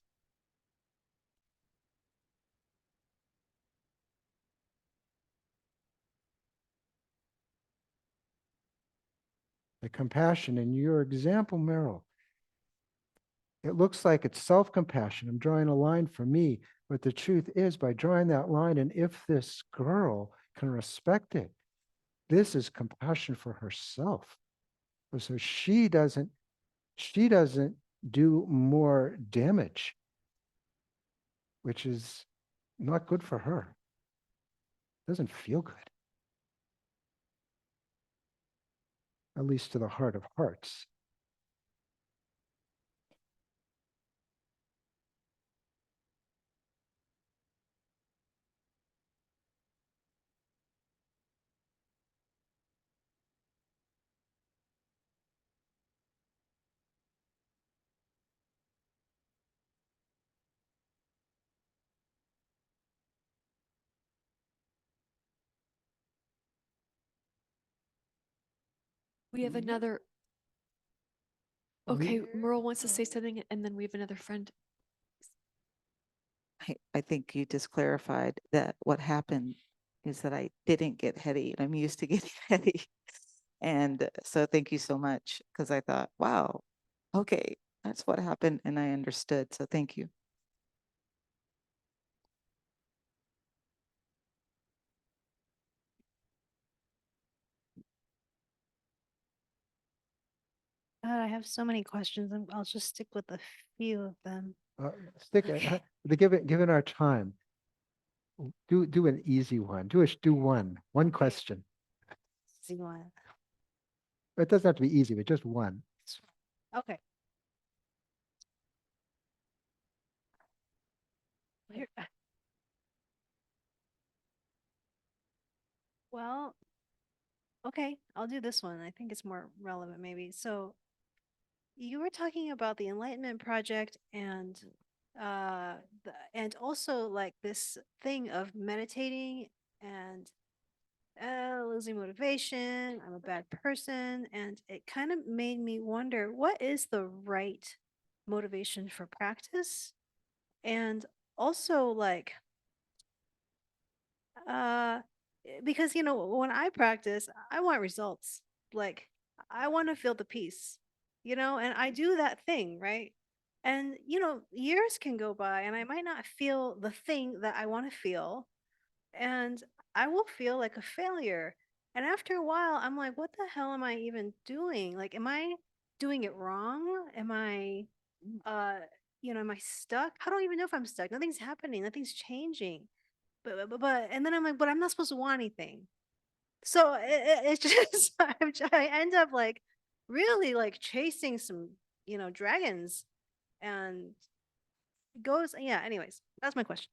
The compassion in your example, Meryl, it looks like it's self-compassion. I'm drawing a line for me, but the truth is by drawing that line, and if this girl can respect it, This is compassion for herself. So she doesn't do more damage, which is not good for her. Doesn't feel good, at least to the heart of hearts. We have another, Oh, okay, Merle wants to say something and then we have another friend. I think you just clarified that what happened is that I didn't get heady, and I'm used to getting heady. And so thank you so much, because I thought, wow, okay, that's what happened, and I understood. So thank you. God, I have so many questions, and I'll just stick with a few of them. Stick to given our time. Do an easy one. Do one question. See what? It doesn't have to be easy, but just one. Okay. Here. Well, okay, I'll do this one. I think it's more relevant, maybe. So, you were talking about the Enlightenment Project and also like this thing of meditating and losing motivation. I'm a bad person, and it kind of made me wonder what is the right motivation for practice, and also like uh because when I practice, I want results. Like I want to feel the peace, and I do that thing, right? And years can go by and I might not feel the thing that I want to feel, and I will feel like a failure. And after a while, I'm like, what the hell am I even doing? Like, am I doing it wrong? Uh, am I stuck? I don't even know if I'm stuck. Nothing's happening. Nothing's changing. And then I'm like, but I'm not supposed to want anything. So it's just, I end up like really like chasing some, dragons, and goes, yeah, anyways, that's my question.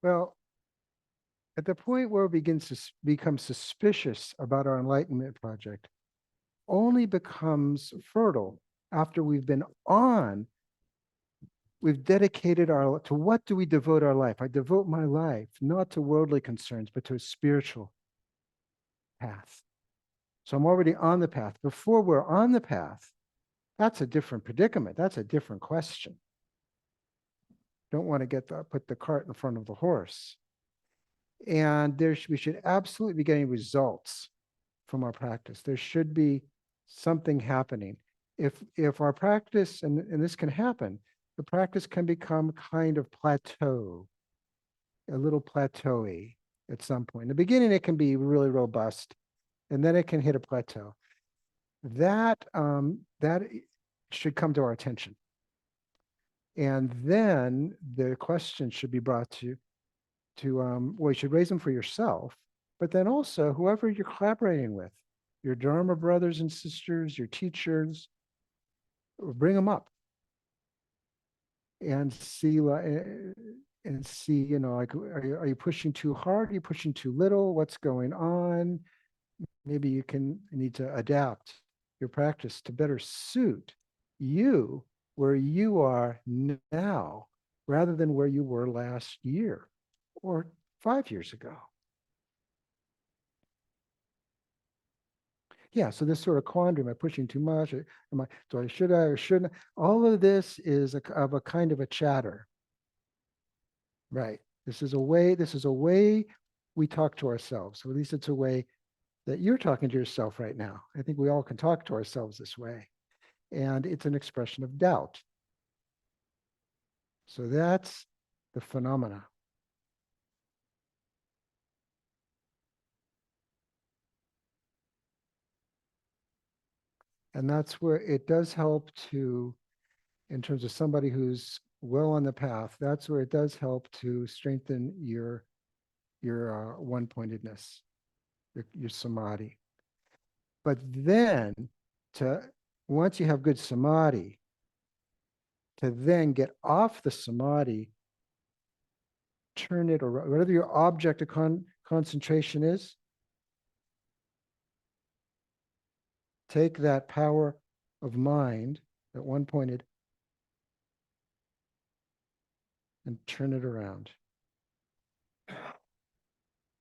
Well, at the point where we begin to become suspicious about our Enlightenment project, only becomes fertile after we've dedicated to what do we devote our life? I devote my life not to worldly concerns, but to a spiritual path. So I'm already on the path. Before we're on the path, that's a different predicament. That's a different question. Don't want to put the cart in front of the horse. And we should absolutely be getting results from our practice. There should be something happening. If our practice, and this can happen, the practice can become kind of plateau, a little plateauy at some point. In the beginning, it can be really robust, and then it can hit a plateau. That should come to our attention. And then the question should be brought well, you should raise them for yourself, but then also whoever you're collaborating with, your Dharma brothers and sisters, your teachers, bring them up and see, like like, are you pushing too hard? Are you pushing too little? What's going on? Maybe you need to adapt your practice to better suit you where you are now, rather than where you were last year or 5 years ago. Yeah, so this sort of quandary, am I pushing too much? Should I or shouldn't I? All of this is of a kind of a chatter. Right. This is a way we talk to ourselves. Or at least it's a way that you're talking to yourself right now. I think we all can talk to ourselves this way. And it's an expression of doubt. So that's the phenomena. And that's where it does help to, in terms of somebody who's well on the path, that's where it does help to strengthen your one-pointedness, your samadhi. But then to once you have good samadhi, to then get off the samadhi, turn it around, whatever your object of concentration is, take that power of mind, that one-pointed, and turn it around.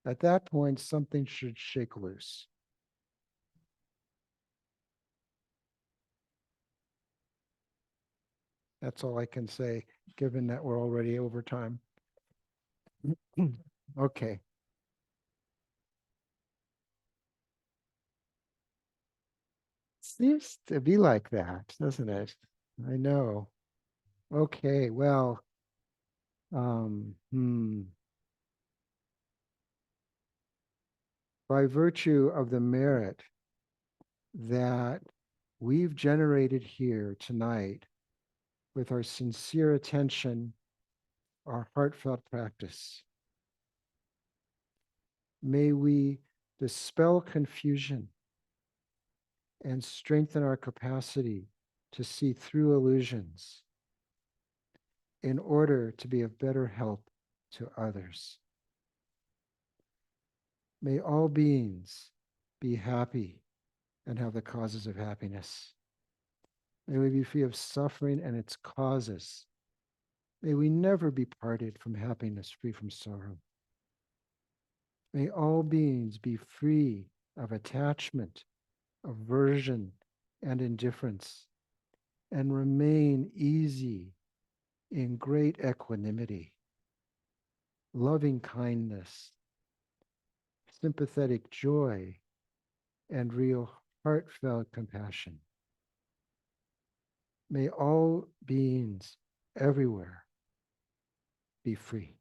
At that point, something should shake loose. That's all I can say, given that we're already over time. Okay. Seems to be like that, doesn't it? I know. Okay, well, by virtue of the merit that we've generated here tonight with our sincere attention, our heartfelt practice, may we dispel confusion and strengthen our capacity to see through illusions in order to be of better help to others. May all beings be happy and have the causes of happiness. May we be free of suffering and its causes. May we never be parted from happiness, free from sorrow. May all beings be free of attachment, aversion, and indifference, and remain easy in great equanimity, loving kindness, sympathetic joy, and real heartfelt compassion. May all beings everywhere be free.